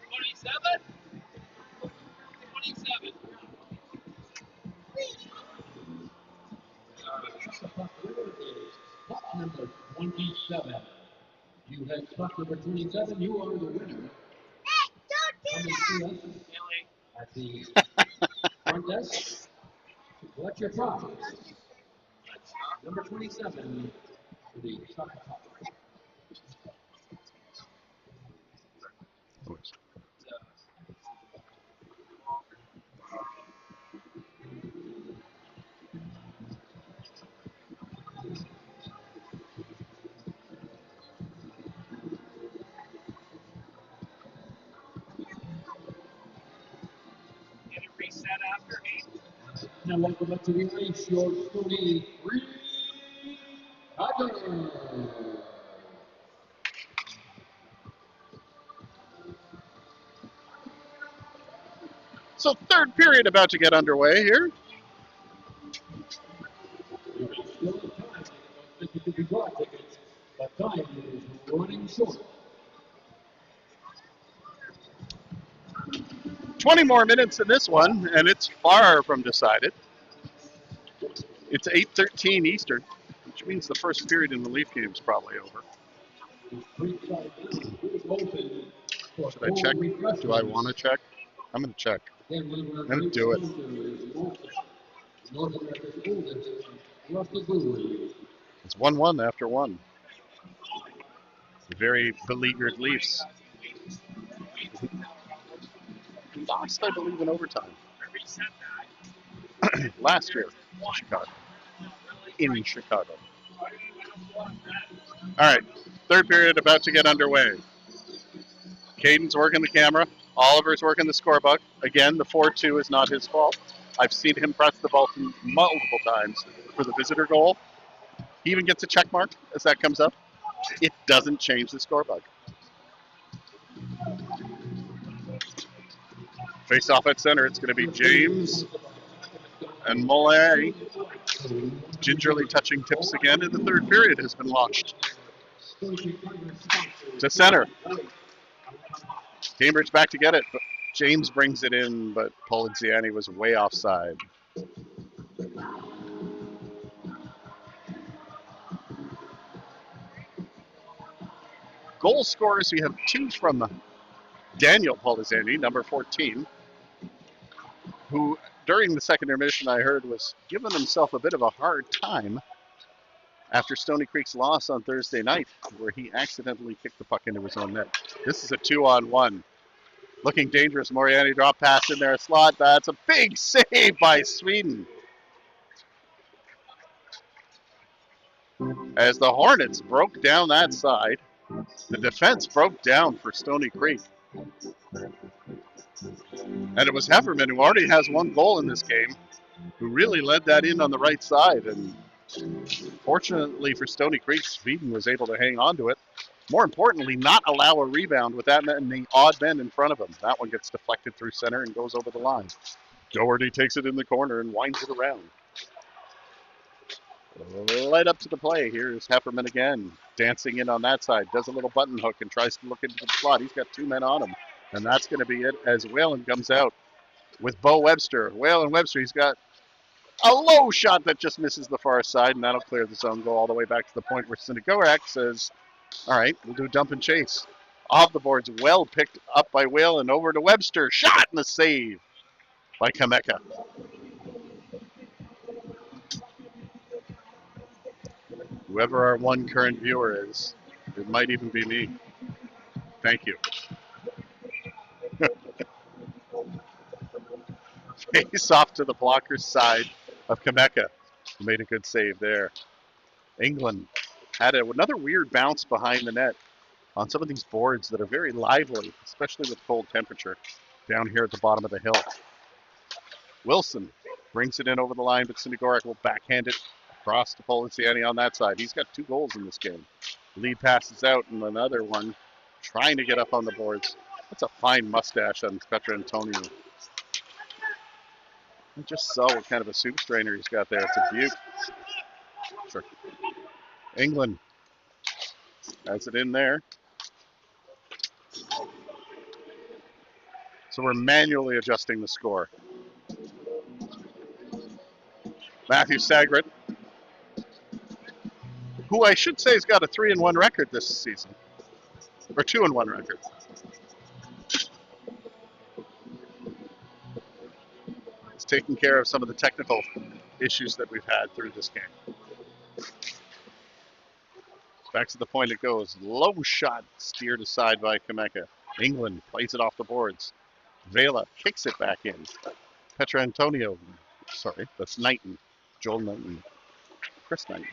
27. Tuck the puck over is puck number 27. You have puck number 27. You are the winner. Hey, don't Come do and that! see us at the front desk to collect your prize. Number 27 for the tuck the puck. Get it reset after 8. Now welcome up to the race, your Stoney 3 Tigers. So third period about to get underway here. You can still have time to get those 50-50 draw tickets, but time is running short. 20 more minutes in this one, and it's far from decided. It's 8:13 Eastern, which means the first period in the Leaf game is probably over. Should I check? Do I want to check? I'm going to check. I'm going to do it. North America's oldest rusty brewery. It's 1-1 after one. The very beleaguered Leafs. Lost, I believe, in overtime. Last year in Chicago. In Chicago. All right, third period about to get underway. Caden's working the camera. Oliver's working the scorebook. Again, the 4-2 is not his fault. I've seen him press the button multiple times for the visitor goal. He even gets a check mark as that comes up. It doesn't change the scorebook. Face off at center. It's going to be James And Molay, gingerly touching tips again in the third period, has been launched. To center. Cambridge back to get it, but James brings it in, but Poliziani was way offside. Goal scorers, we have two from Daniel Poliziani, number 14, who during the second intermission I heard was giving himself a bit of a hard time after Stoney Creek's loss on Thursday night, where he accidentally kicked the puck into his own net. This is a 2-on-1. Looking dangerous. Moriani drop pass in there, a slot. That's a big save by Sweden. As the Hornets broke down that side, the defense broke down for Stoney Creek. And it was Hefferman, who already has one goal in this game, who really led that in on the right side. And fortunately for Stoney Creek, Sweden was able to hang on to it. More importantly, not allow a rebound with that many odd men in front of him. That one gets deflected through center and goes over the line. Doherty takes it in the corner and winds it around. Right up to the play. Here's Hefferman again, dancing in on that side. Does a little button hook and tries to look into the slot. He's got two men on him. And that's going to be it as Whalen comes out with Bo Webster. Whalen Webster, he's got a low shot that just misses the far side, and that'll clear the zone, go all the way back to the point where Sinigorak says, all right, we'll do dump and chase. Off the boards, well picked up by Whalen, over to Webster. Shot and a save by Kameka. Whoever our one current viewer is, it might even be me. Thank you. Face off to the blocker's side of Kameka, who made a good save there. England had another weird bounce behind the net on some of these boards that are very lively, especially with cold temperature down here at the bottom of the hill. Wilson brings it in over the line, but Sinigorak will backhand it across to Poliziani on that side. He's got 2 goals in this game. Lead passes out, and another one trying to get up on the boards. That's a fine mustache on Petra Antonio. I just saw what kind of a soup strainer he's got there. It's a beaut. Sure. England has it in there. So we're manually adjusting the score. Matthew Sagret, who I should say has got a 3-1 record this season, or 2-1 record. He's taking care of some of the technical issues that we've had through this game. Back to the point it goes. Low shot steered aside by Kameka. England plays it off the boards. Vela kicks it back in. Petra Antonio, sorry, that's Knighton. Joel Knighton. Chris Knighton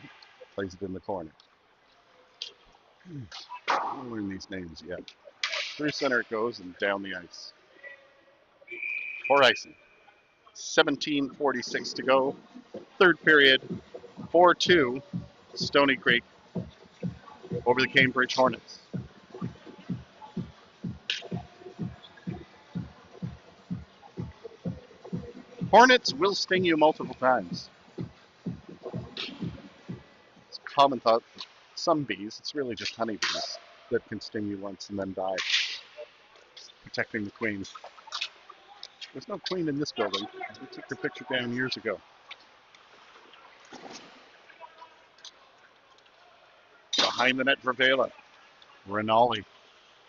plays it in the corner. I don't learn these names yet. Through center it goes and down the ice. For icing. 17:46 to go. Third period. 4-2. Stoney Creek over the Cambridge Hornets. Hornets will sting you multiple times. It's a common thought. Some bees, it's really just honeybees that can sting you once and then die. Protecting the queen. There's no queen in this building. We took her picture down years ago. Behind the net for Vela. Rinaldi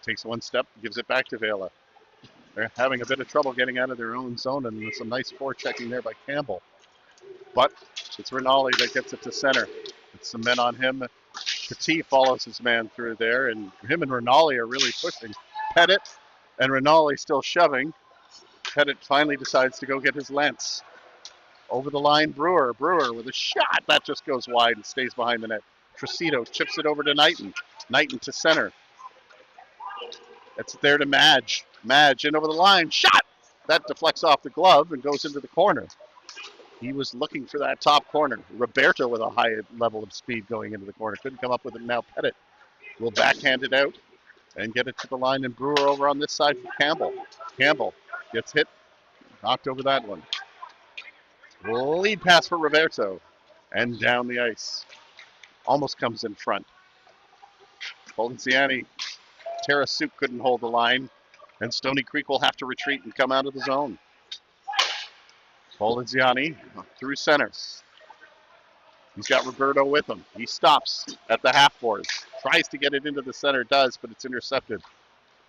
takes one step, gives it back to Vela. They're having a bit of trouble getting out of their own zone, and with some nice forechecking there by Campbell. But it's Rinaldi that gets it to center. It's some men on him. Petit follows his man through there, and him and Rinaldi are really pushing. Pettit and Rinaldi still shoving. Pettit finally decides to go get his lance. Over the line, Brewer. Brewer with a shot. That just goes wide and stays behind the net. Tricito chips it over to Knighton. Knighton to center. It's there to Madge. Madge in over the line. Shot! That deflects off the glove and goes into the corner. He was looking for that top corner. Roberto with a high level of speed going into the corner. Couldn't come up with it. Now Pettit will backhand it out and get it to the line. And Brewer over on this side for Campbell. Campbell gets hit. Knocked over that one. Lead pass for Roberto. And down the ice. Almost comes in front. Poliziani, Tarasuk couldn't hold the line. And Stoney Creek will have to retreat and come out of the zone. Poliziani through center. He's got Roberto with him. He stops at the half boards. Tries to get it into the center, does, but it's intercepted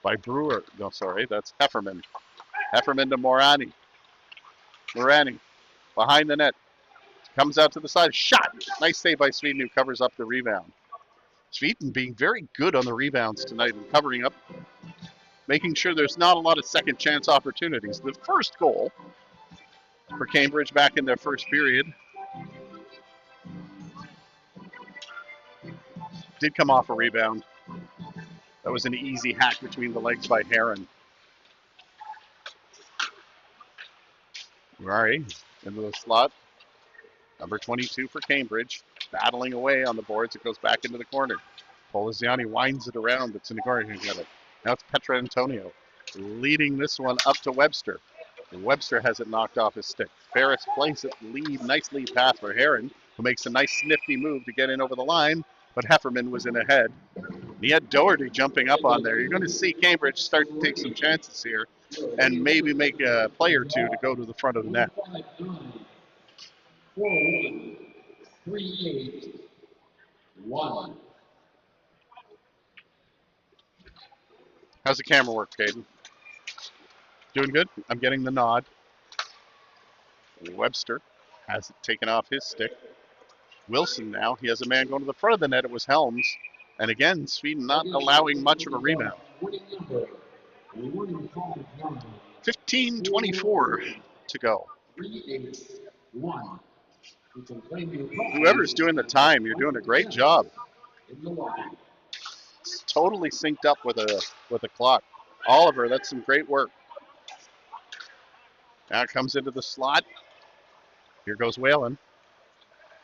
by Brewer. No, sorry, that's Hefferman. Hefferman to Morani. Morani behind the net. Comes out to the side. Shot! Nice save by Sweden, who covers up the rebound. Sweden being very good on the rebounds tonight and covering up, making sure there's not a lot of second chance opportunities. The first goal for Cambridge back in their first period did come off a rebound. That was an easy hack between the legs by Heron. Murray into the slot. Number 22 for Cambridge. Battling away on the boards. It goes back into the corner. Poliziani winds it around, but Sinigori can get it. Now it's Petra Antonio leading this one up to Webster. Webster has it knocked off his stick. Ferris plays it lead. Nice lead pass for Heron, who makes a nice snifty move to get in over the line, but Hefferman was in ahead. He had Doherty jumping up on there. You're going to see Cambridge start to take some chances here and maybe make a play or two to go to the front of the net. 4-1, 3-8-1. How's the camera work, Caden? Doing good? I'm getting the nod. Webster has it taken off his stick. Wilson now, he has a man going to the front of the net. It was Helms. And again, Sweden not allowing much of a rebound. 15:24 to go. 3-8-1. Whoever's doing the time, you're doing a great job. It's totally synced up with a clock. Oliver, that's some great work. Now it comes into the slot. Here goes Whalen.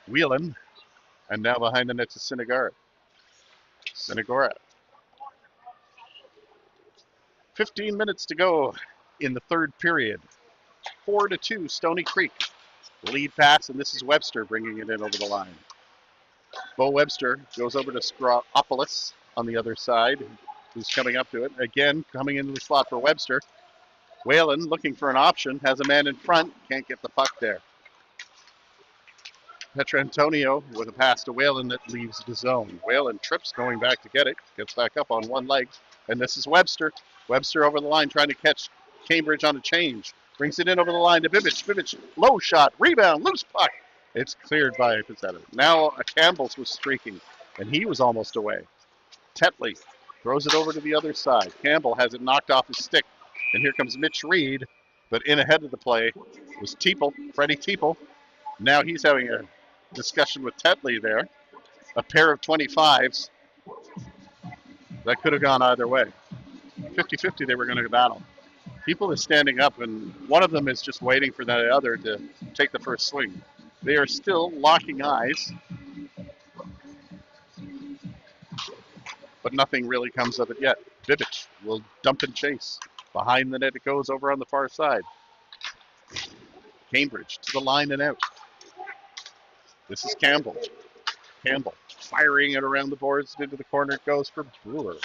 Whelan. And now behind the net to Sinigara. Sinigora. 15 minutes to go in the third period. 4-2, Stoney Creek. Lead pass, and this is Webster bringing it in over the line. Bo Webster goes over to Scroopoulos on the other side, who's coming up to it. Again, coming into the slot for Webster. Whalen looking for an option, has a man in front, can't get the puck there. Petra Antonio with a pass to Whalen that leaves the zone. Whalen trips going back to get it, gets back up on one leg, and this is Webster. Webster over the line trying to catch Cambridge on a change. Brings it in over the line to Bibic. Bibic, low shot, rebound, loose puck. It's cleared by Pizzetto. Now Campbell's was streaking, and he was almost away. Tetley throws it over to the other side. Campbell has it knocked off his stick, and here comes Mitch Reed, but in ahead of the play was Teeple, Freddie Teeple. Now he's having a discussion with Tetley there. A pair of 25s. That could have gone either way. 50-50 they were going to battle. People are standing up, and one of them is just waiting for the other to take the first swing. They are still locking eyes, but nothing really comes of it yet. Bibic will dump and chase. Behind the net it goes over on the far side. Cambridge to the line and out. This is Campbell. Campbell firing it around the boards into the corner. It goes for Brewer.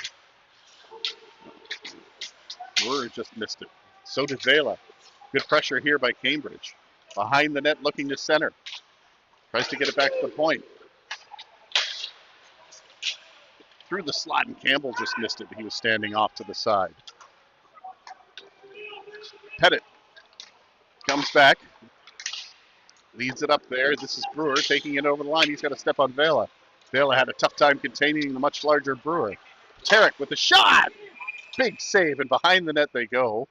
Brewer just missed it. So did Vela. Good pressure here by Cambridge. Behind the net looking to center. Tries to get it back to the point. Through the slot, and Campbell just missed it. He was standing off to the side. Pettit comes back. Leads it up there. This is Brewer taking it over the line. He's got to step on Vela. Vela had a tough time containing the much larger Brewer. Tarek with a shot! Big save, and behind the net they go.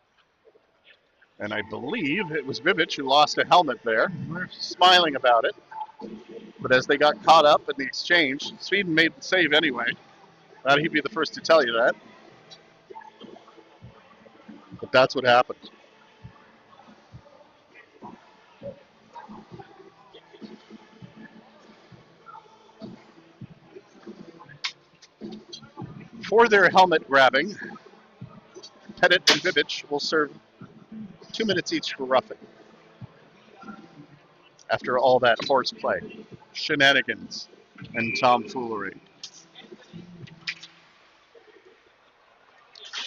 And I believe it was Bibic who lost a helmet there. We're smiling about it. But as they got caught up in the exchange, Sweden made the save anyway. Thought he'd be the first to tell you that. But that's what happened. For their helmet grabbing, Pettit and Bibic will serve 2 minutes each for roughing. after all that horseplay, shenanigans, and tomfoolery.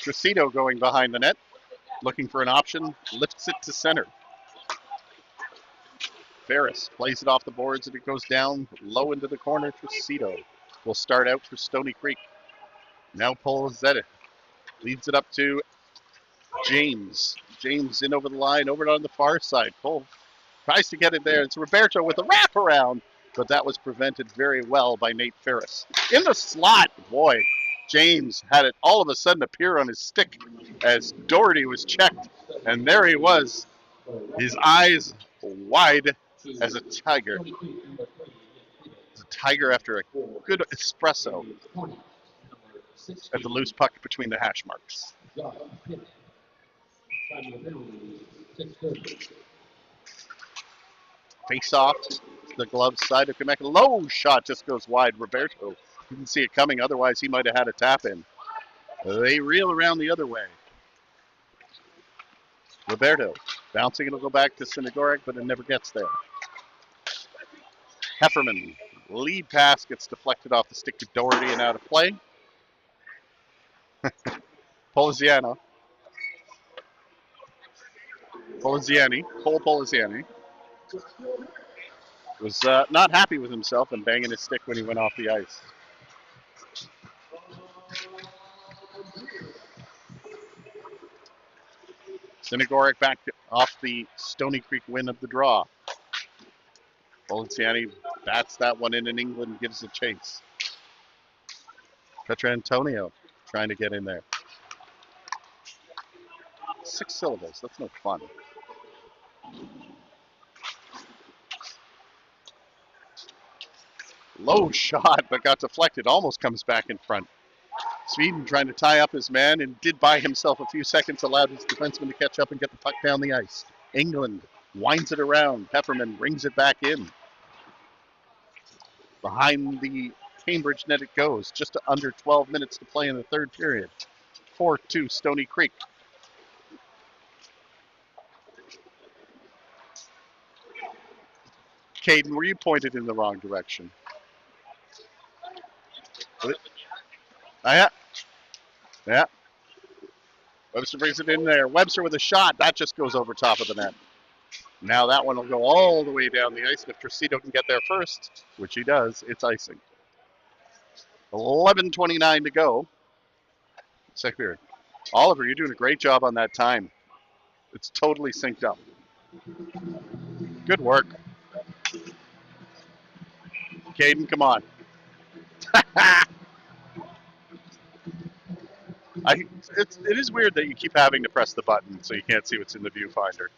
Tricito going behind the net, looking for an option, lifts it to center. Ferris plays it off the boards and it goes down low into the corner. Tricito will start out for Stoney Creek. Now Polizetta leads it up to James. James in over the line, over on the far side. Cole tries to get it there. It's Roberto with a wraparound, but that was prevented very well by Nate Ferris. In the slot, boy, James had it all of a sudden appear on his stick as Doherty was checked, and there he was, his eyes wide as a tiger. As a tiger after a good espresso at the loose puck between the hash marks. Face off the glove side of Quebec. Low shot just goes wide. Roberto didn't see it coming. Otherwise, he might have had a tap in. They reel around the other way. Roberto bouncing. It'll go back to Sinigoric, but it never gets there. Hefferman, lead pass gets deflected off the stick to Doherty and out of play. Cole Poliziani was not happy with himself and banging his stick when he went off the ice. Sinigoric back off the Stoney Creek win of the draw. Poliziani bats that one in, and England gives a chase. Petrantonio trying to get in there. 6 syllables, that's no fun. Low shot, but got deflected, almost comes back in front. Sweden trying to tie up his man and did buy himself a few seconds, allowed his defenseman to catch up and get the puck down the ice. England winds it around. Hefferman brings it back in. Behind the Cambridge net it goes. Just under 12 minutes to play in the third period. 4-2 Stoney Creek. Caden, were you pointed in the wrong direction? Yeah. Webster brings it in there. Webster with a shot. That just goes over top of the net. Now that one will go all the way down the ice. If Tricito can get there first, which he does, it's icing. 11:29 to go. Second period. Oliver, you're doing a great job on that time. It's totally synced up. Good work. Caden, come on. It is weird that you keep having to press the button so you can't see what's in the viewfinder.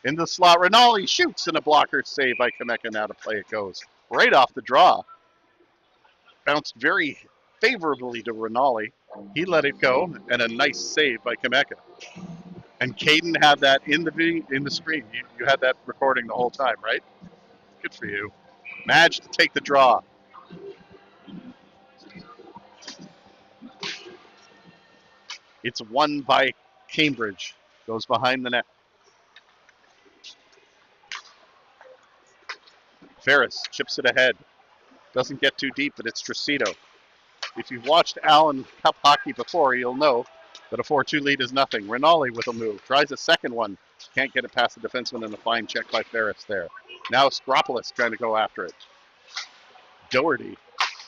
In the slot, Rinaldi shoots and a blocker save by Quebec, and out of play it goes. Right off the draw. Bounced very favorably to Rinaldi. He let it go, and a nice save by Quebec. And Caden had that in the screen. You had that recording the whole time, right? Good for you. Madge to take the draw. It's won by Cambridge. Goes behind the net. Ferris chips it ahead. Doesn't get too deep, but it's Tricito. If you've watched Allen Cup hockey before, you'll know that a 4-2 lead is nothing. Rinaldi with a move. Tries a second one. Can't get it past the defenseman, and a fine check by Ferris there. Now Skropolis trying to go after it. Doherty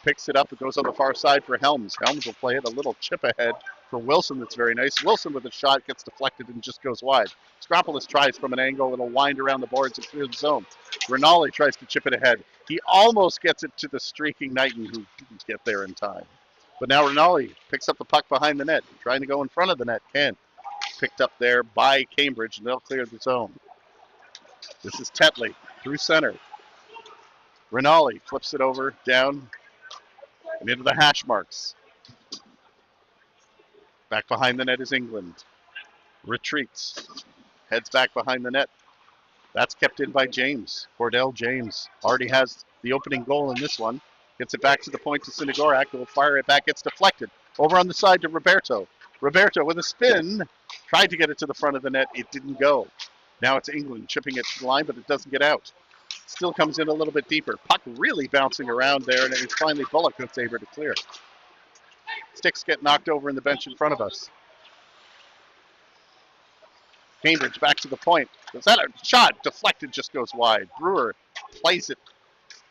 picks it up. It goes on the far side for Helms. Helms will play it a little chip ahead for Wilson. That's very nice. Wilson with a shot gets deflected and just goes wide. Skropolis tries from an angle. It'll wind around the boards and clear the zone. Rinaldi tries to chip it ahead. He almost gets it to the streaking Knighton, who didn't get there in time. But now Rinaldi picks up the puck behind the net, trying to go in front of the net. Can't. Picked up there by Cambridge, and they'll clear the zone. This is Tetley through center. Rinaldi flips it over, down, and into the hash marks. Back behind the net is England. Retreats. Heads back behind the net. That's kept in by James. Cordell James already has the opening goal in this one. Gets it back to the point to Sinigorak. Will fire it back. Gets deflected. Over on the side to Roberto. Roberto with a spin. Tried to get it to the front of the net. It didn't go. Now it's England chipping it to the line, but it doesn't get out. Still comes in a little bit deeper. Puck really bouncing around there, and it's finally Bullock that's able to clear. Sticks get knocked over in the bench in front of us. Cambridge back to the point. Is that a shot? Deflected, just goes wide. Brewer plays it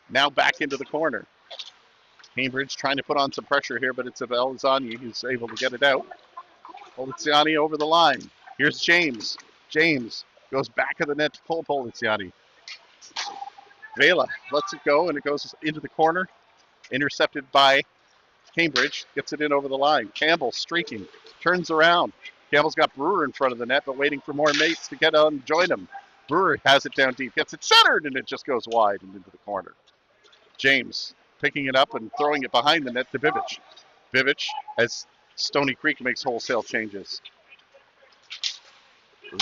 now back into the corner. Cambridge trying to put on some pressure here, but it's Elizani who's able to get it out. Poliziani over the line. Here's James. James goes back of the net to Poliziani. Vela lets it go, and it goes into the corner. Intercepted by Cambridge. Gets it in over the line. Campbell streaking. Turns around. Campbell's got Brewer in front of the net, but waiting for more mates to get on and join him. Brewer has it down deep. Gets it centered, and it just goes wide and into the corner. James picking it up and throwing it behind the net to Vivich. Vivich, as Stoney Creek makes wholesale changes.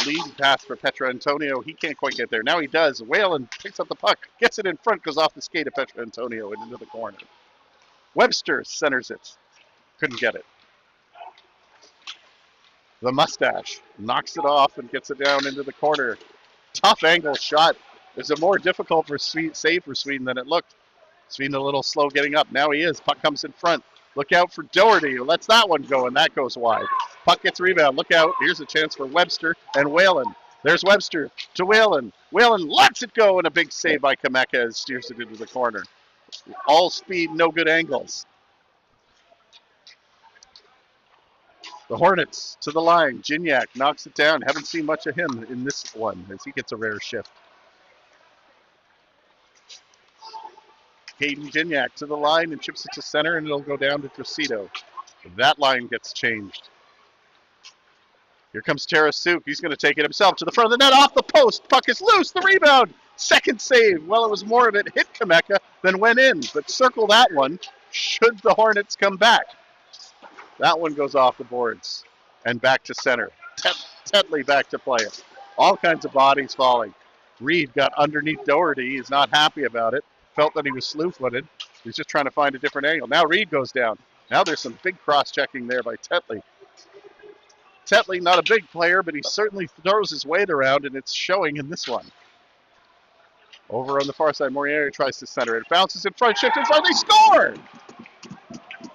Lead pass for Petra Antonio. He can't quite get there. Now he does. Whalen picks up the puck, gets it in front, goes off the skate of Petra Antonio and into the corner. Webster centers it. Couldn't get it. The mustache knocks it off and gets it down into the corner. Tough angle shot. Is it more difficult for save for Sweden than it looked? Sweden a little slow getting up. Now he is. Puck comes in front. Look out for Doherty. Lets that one go, and that goes wide. Puck gets rebound. Look out. Here's a chance for Webster and Whalen. There's Webster to Whalen. Whalen lets it go, and a big save by Kameka as steers it into the corner. All speed, no good angles. The Hornets to the line. Gignac knocks it down. Haven't seen much of him in this one as he gets a rare shift. Caden Gignac to the line and chips it to center, and it'll go down to Tracito. That line gets changed. Here comes Tarasuk. He's going to take it himself to the front of the net, off the post. Puck is loose. The rebound. Second save. Well, it was more of it hit Kameka than went in, but circle that one should the Hornets come back. That one goes off the boards and back to center. Tetley back to play it. All kinds of bodies falling. Reed got underneath Doherty. He's not happy about it. Felt that he was slew-footed. He's just trying to find a different angle. Now Reed goes down. Now there's some big cross-checking there by Tetley. Tetley, not a big player, but he certainly throws his weight around, and it's showing in this one. Over on the far side, Moriarty tries to center it. Bounces in front, shift in front, they score!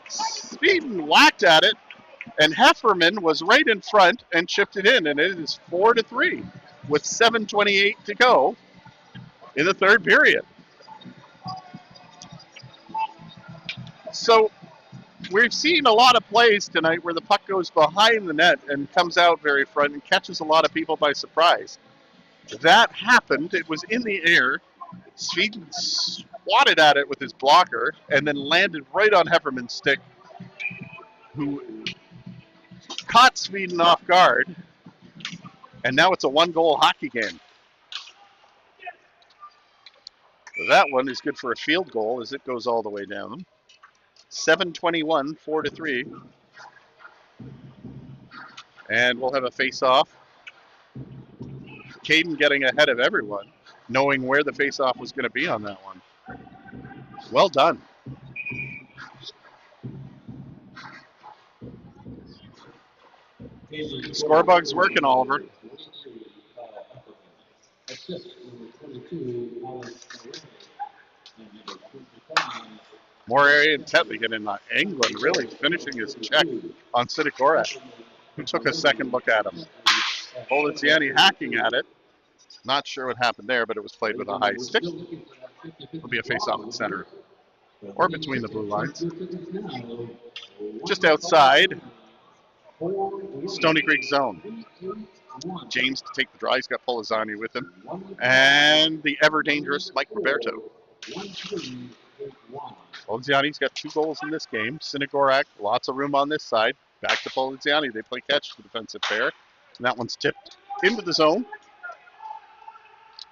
Sweden whacked at it, and Hefferman was right in front and chipped it in, and it is 4-3 with 7:28 to go in the third period. So we've seen a lot of plays tonight where the puck goes behind the net and comes out very front and catches a lot of people by surprise. That happened. It was in the air. Sweden swatted at it with his blocker and then landed right on Hefferman's stick, who caught Sweden off guard. And now it's a one-goal hockey game. That one is good for a field goal as it goes all the way down. 7:21, 4-3. And we'll have a face-off. Caden getting ahead of everyone, knowing where the face-off was going to be on that one. Well done. Scorebug's working, Oliver. Moriarty and Tetley get in England, really finishing his check on Sidikorak, who took a second look at him. Poliziani hacking at it. Not sure what happened there, but it was played with a high stick. It'll be a face-off at center, or between the blue lines. Just outside Stoney Creek zone. James to take the draw. He's got Poliziani with him. And the ever-dangerous Mike Roberto. Poliziani's got 2 goals in this game. Sinigorak, lots of room on this side. Back to Poliziani. They play catch the defensive pair. And that one's tipped into the zone.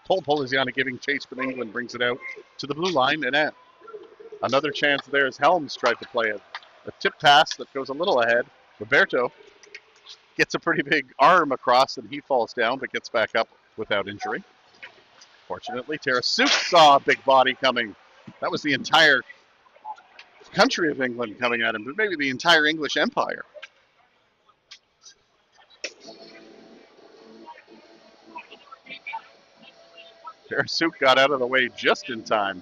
Poliziani giving chase, but England brings it out to the blue line and in. Another chance there as Helms tried to play it. A tip pass that goes a little ahead. Roberto gets a pretty big arm across and he falls down but gets back up without injury. Fortunately, Tarasuk saw a big body coming. That was the entire country of England coming at him, but maybe the entire English Empire. Tarasuk got out of the way just in time.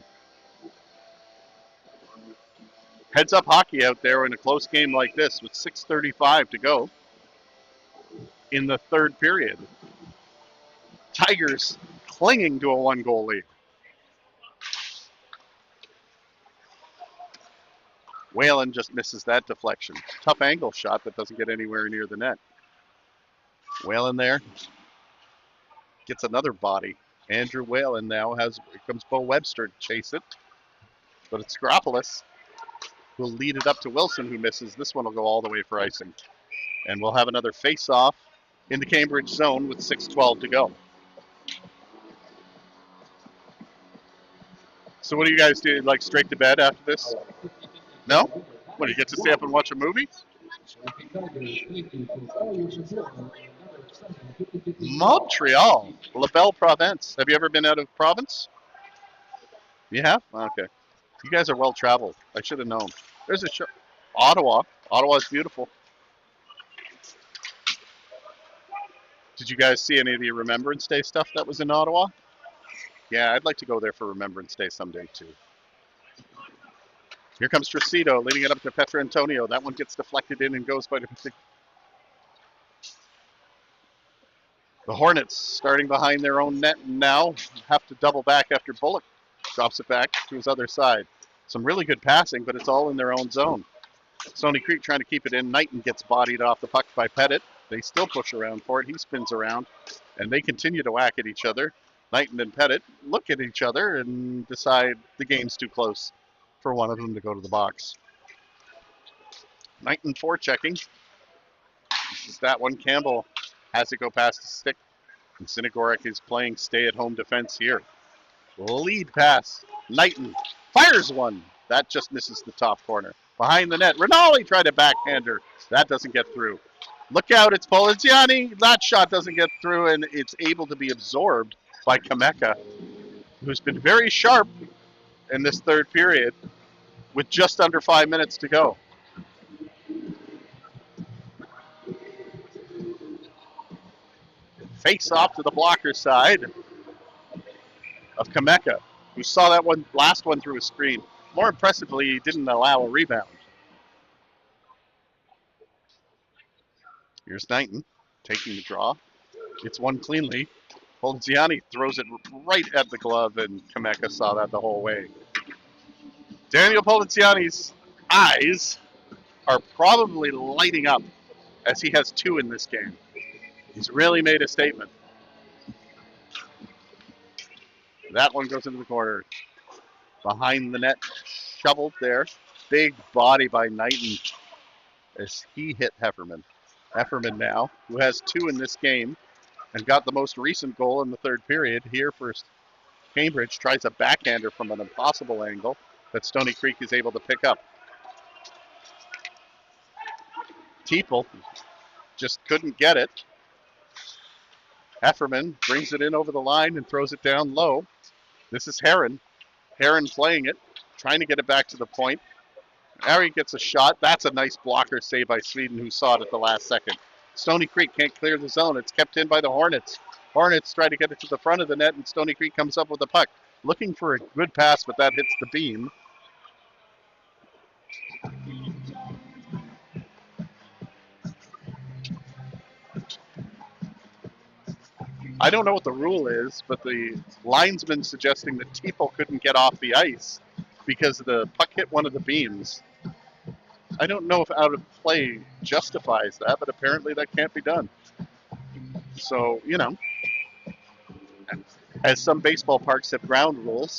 Heads up hockey out there in a close game like this with 6:35 to go in the third period. Tigers clinging to a 1-goal lead. Whalen just misses that deflection. Tough angle shot that doesn't get anywhere near the net. Whalen there gets another body. Andrew Whalen now here comes Bo Webster to chase it. But it's Skropoulos who'll lead it up to Wilson, who misses. This one will go all the way for icing. And we'll have another face-off in the Cambridge zone with 6:12 to go. So what do you guys do? Like straight to bed after this? No? What, do you get to stay up and watch a movie? Montreal, LaBelle Province. Have you ever been out of province? You have? Okay. You guys are well traveled. I should have known. There's a show. Ottawa. Ottawa's beautiful. Did you guys see any of the Remembrance Day stuff that was in Ottawa? Yeah, I'd like to go there for Remembrance Day someday too. Here comes Tracito, leading it up to Petra Antonio. That one gets deflected in and goes by the Hornets starting behind their own net now have to double back after Bullock drops it back to his other side. Some really good passing, but it's all in their own zone. Stoney Creek trying to keep it in. Knighton gets bodied off the puck by Pettit. They still push around for it. He spins around, and they continue to whack at each other. Knighton and Pettit look at each other and decide the game's too close for one of them to go to the box. Knighton forechecking. This is that one. Campbell has to go past the stick. And Sinigorek is playing stay-at-home defense here. Lead pass. Knighton fires one. That just misses the top corner. Behind the net. Rinaldi tried a backhander. That doesn't get through. Look out, it's Poliziani. That shot doesn't get through, and it's able to be absorbed by Kameka, who's been very sharp in this third period with just under 5 minutes to go. Face off to the blocker side of Kameka, who saw that one last one through his screen. More impressively, he didn't allow a rebound. Here's Knighton taking the draw. Gets one cleanly. Poliziani throws it right at the glove, and Kameka saw that the whole way. Daniel Poliziani's eyes are probably lighting up as he has 2 in this game. He's really made a statement. That one goes into the corner. Behind the net, shoveled there. Big body by Knighton as he hit Hefferman. Hefferman now, who has 2 in this game and got the most recent goal in the third period here for Cambridge, tries a backhander from an impossible angle that Stoney Creek is able to pick up. Teeple just couldn't get it. Hefferman brings it in over the line and throws it down low. This is Heron. Heron playing it, trying to get it back to the point. Harry gets a shot. That's a nice blocker save by Sweden, who saw it at the last second. Stoney Creek can't clear the zone. It's kept in by the Hornets. Hornets try to get it to the front of the net, and Stoney Creek comes up with the puck. Looking for a good pass, but that hits the beam. I don't know what the rule is, but the linesman suggesting that Teeple couldn't get off the ice because the puck hit one of the beams. I don't know if out of play justifies that, but apparently that can't be done. So, as some baseball parks have ground rules,